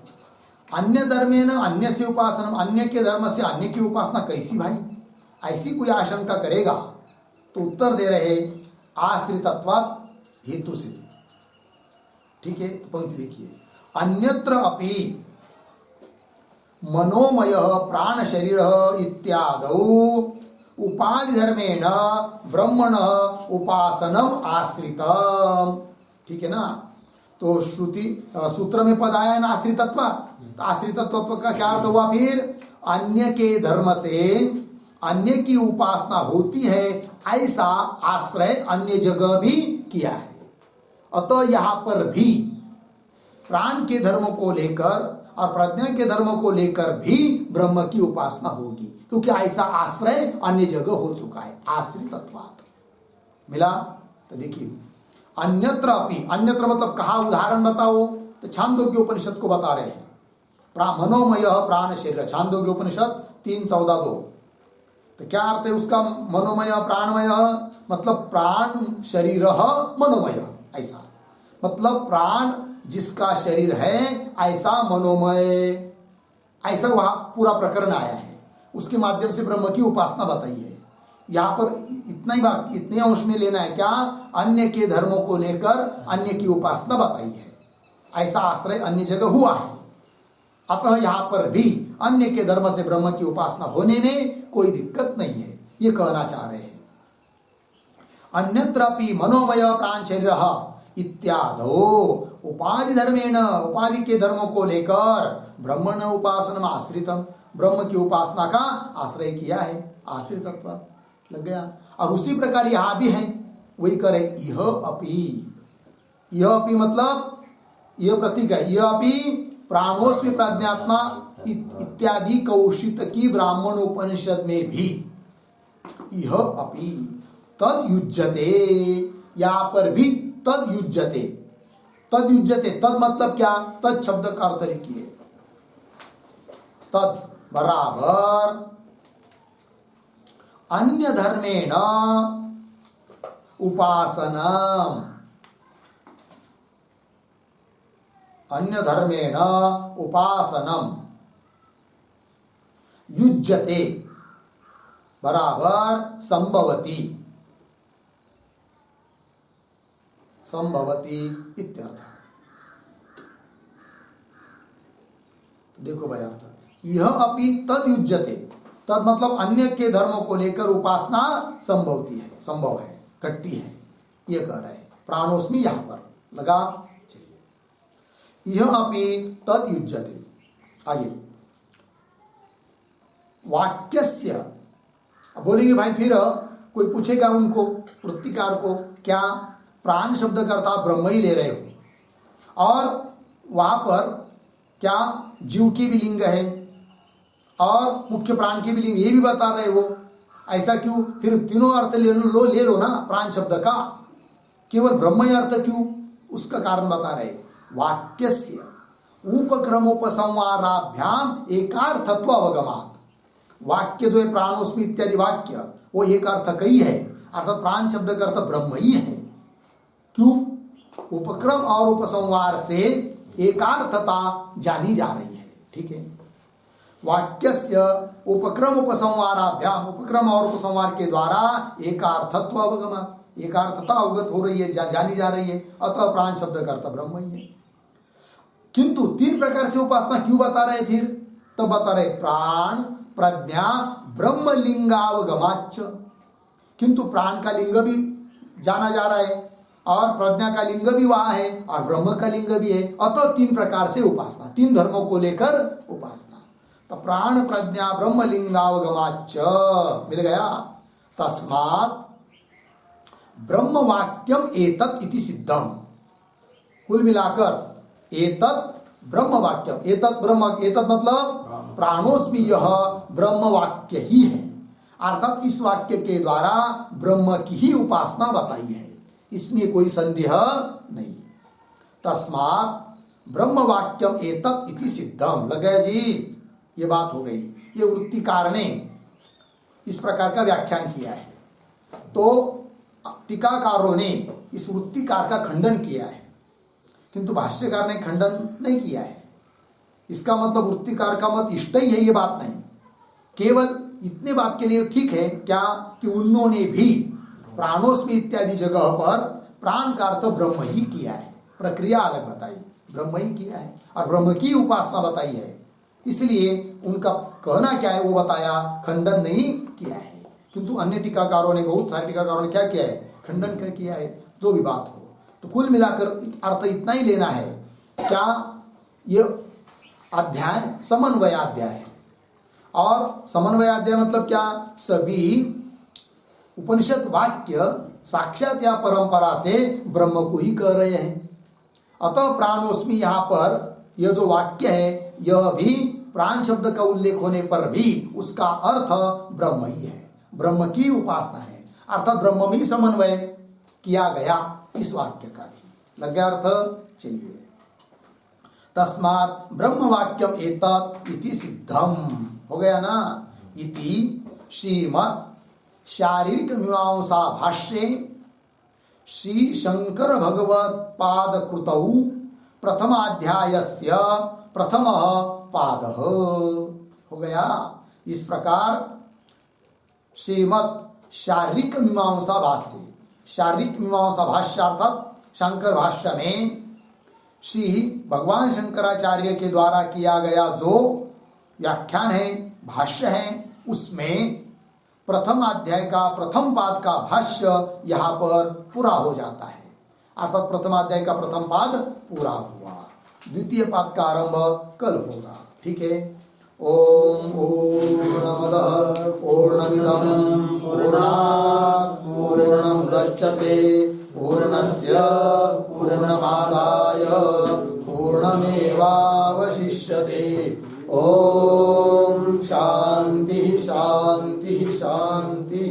Speaker 1: अन्य धर्मेण अन्य से उपासना, अन्य के धर्म से अन्य की उपासना कैसी भाई? ऐसी कोई आशंका करेगा तो उत्तर दे रहे आश्रितत्वात् हेतु से। ठीक है, तो पंक्ति देखिए, अन्यत्र अपि मनोमय प्राण शरीर इत्यादौ उपाधि धर्मेण ब्रह्मण उपासनम आश्रितम। ठीक है ना, तो श्रुति सूत्र में पद आया ना आश्रितत्व, तो आश्रितत्व का क्या अर्थ हुआ? फिर अन्य के धर्म से अन्य की उपासना होती है, ऐसा आश्रय अन्य जगह भी किया है। अतः यहां पर भी प्राण के धर्म को लेकर और प्रज्ञा के धर्मों को लेकर भी ब्रह्म की उपासना होगी, क्योंकि ऐसा आश्रय अन्य जगह हो चुका है। आश्रितत्वात् मिला। तो देखिए अन्यत्र अपि, अन्यत्र मतलब कहा, उदाहरण बताओ। तो छांदोग्य उपनिषद को बता रहे हैं। मनोमय प्राण शरीर, छांदोग्य उपनिषद 3:14-2। तो क्या अर्थ है उसका? मनोमय प्राणमय मतलब प्राण शरीर मनोमय, ऐसा मतलब प्राण जिसका शरीर है ऐसा मनोमय, ऐसा वहां पूरा प्रकरण आया है। उसके माध्यम से ब्रह्म की उपासना बताई है। यहाँ पर इतना ही बात, इतने अंश में लेना है क्या? अन्य के धर्मों को लेकर अन्य की उपासना बताई है। ऐसा आश्रय अन्य जगह हुआ है, अतः यहाँ पर भी अन्य के धर्म से ब्रह्म की उपासना होने में कोई दिक्कत नहीं है, ये कहना चाह रहे हैं। अन्यत्रापि मनोमय प्राण शरीर इत्यादो उपाधि धर्मेण, उपाधि के धर्मों को लेकर ब्रह्मण उपासना आश्रितम, ब्रह्म की उपासना का आश्रय किया है। आश्रितत्व लग गया। और उसी प्रकार यहां भी है, वही करे यह अपि। यह अपि मतलब यह प्रतीक है। यह अपि प्राणोस्मि प्रज्ञात्मा इत्यादि कौशित की ब्राह्मण उपनिषद में भी यह अपि तद युज्यते, यहां पर भी तद युज्यते। तद युज्यते, तद मतलब क्या? तद शब्द का अर्थ लिखिए। तद बराबर अन्य धर्मेण उपासनम, अन्य धर्मेण उपासनम युज्यते बराबर संभवति, संभवति इत्यर्थ। देखो भाई अर्थ, यह अपि तद युज्यते, तद मतलब अन्य के धर्मों को लेकर उपासना संभवती है, संभव है, घटती है, ये कह रहे हैं। प्राणोस्मि यहां पर लगा। चलिए, यह अपि तद युज्यते। आगे वाक्यस्य, बोलेंगे भाई फिर कोई पूछेगा उनको, वृत्तिकार को, क्या प्राण शब्द करता ब्रह्म ही ले रहे हो और वहां पर क्या जीव की भी लिंग है और मुख्य प्राण की भी लिंग, ये भी बता रहे हो, ऐसा क्यों? फिर तीनों अर्थ ले लो ना प्राण शब्द का, केवल ब्रह्म ही अर्थ क्यों? उसका कारण बता रहे। वाक्यस्य उपक्रमोपसंहाराभ्याम एकार्थत्व अवगमात, वाक्य जो है प्राणोस्मि इत्यादि वाक्य, वो एक अर्थ कई है, अर्थात प्राण शब्द का अर्थ ब्रह्म ही है। क्यों? उपक्रम और उपसंहार से एकार्थता जानी जा रही है। ठीक है। वाक्यस्य उपक्रम उपसंहाराभ्याम, उपक्रम और उपसंहार के द्वारा एकार्थत्व अवगमात, एकार्थता अवगत हो रही है, जानी जा रही है, अतः प्राण शब्द का अर्थ ब्रह्म ही है। किंतु तीन प्रकार से उपासना क्यों बता रहे? फिर तब बता रहे प्राण प्रज्ञा ब्रह्मलिंगावगमाच्च, किंतु प्राण का लिंग भी जाना जा रहा है और प्रज्ञा का लिंग भी वहां है और ब्रह्म का लिंग भी है, अतः तीन प्रकार से उपासना, तीन धर्मों को लेकर उपासना। तो प्राण प्रज्ञा ब्रह्मलिंगावगमाच्च मिल गया। तस्मात् ब्रह्म वाक्यम एतत् इति सिद्धम, कुल मिलाकर एतत् ब्रह्म वाक्यम, एतत् ब्रह्म, एतत् मतलब प्राणोस्मि, यह ब्रह्म वाक्य ही है, अर्थात इस वाक्य के द्वारा ब्रह्म की ही उपासना बताई है, इसमें कोई संदेह नहीं। तस्मात् ब्रह्म वाक्यम एतत् इति सिद्धम, लग गया जी, ये बात हो गई। ये वृत्तिकार ने इस प्रकार का व्याख्यान किया है, तो टीकाकारों ने इस वृत्तिकार का खंडन किया है, किंतु भाष्यकार ने खंडन नहीं किया है। इसका मतलब वृत्तिकार का मत इष्ट ही है, ये बात नहीं, केवल इतने बात के लिए ठीक है क्या कि उन्होंने भी प्राणोस्मि इत्यादि जगह पर प्राण का अर्थ ब्रह्म ही किया है, प्रक्रिया अलग बताई, ब्रह्म ही किया है और ब्रह्म की उपासना बताई है, इसलिए उनका कहना क्या है वो बताया, खंडन नहीं किया है। किंतु अन्य टीकाकारों ने, बहुत सारे टीकाकारों ने क्या किया है? खंडन कर किया है। जो भी बात हो, तो कुल मिलाकर अर्थ इतना ही लेना है, क्या ये अध्याय समन्वयाध्याय है, और समन्वयाध्याय मतलब क्या? सभी उपनिषद वाक्य साक्षात या परंपरा से ब्रह्म को ही कह रहे हैं। अतः प्राणोस्मि यहाँ पर यह जो वाक्य है यह भी प्राण शब्द का उल्लेख होने पर भी उसका अर्थ ब्रह्म ही है, ब्रह्म की उपासना है, अर्थात ब्रह्म में ही समन्वय किया गया इस वाक्य का भी लग गया अर्थ। चलिए, तस्मात् ब्रह्म वाक्यम एतत् इति सिद्धम हो गया ना। इति श्रीमद् शारीरिक मीमांसा भाष्ये श्री शंकर भगवत पाद कृतौ प्रथमाध्यायस्य प्रथमः पादः हो गया। इस प्रकार श्रीमद् शारीरिक मीमांसा भाष्य, शारीरिक मीमांसा भाष्य अर्थात शंकर भाष्य में श्री भगवान शंकराचार्य के द्वारा किया गया जो व्याख्यान है, भाष्य है, उसमें प्रथम अध्याय का प्रथम पाद का भाष्य यहाँ पर पूरा हो जाता है, अर्थात प्रथम अध्याय का प्रथम पाद पूरा हुआ, द्वितीय पाद का आरंभ कल होगा। ठीक है। ओम पूर्णमदः पूर्णमिदं पूर्णात् पूर्णमुदच्यते पूर्णस्य पूर्णमादाय पूर्णमेवावशिष्यते। ओम शांति शांति शांति।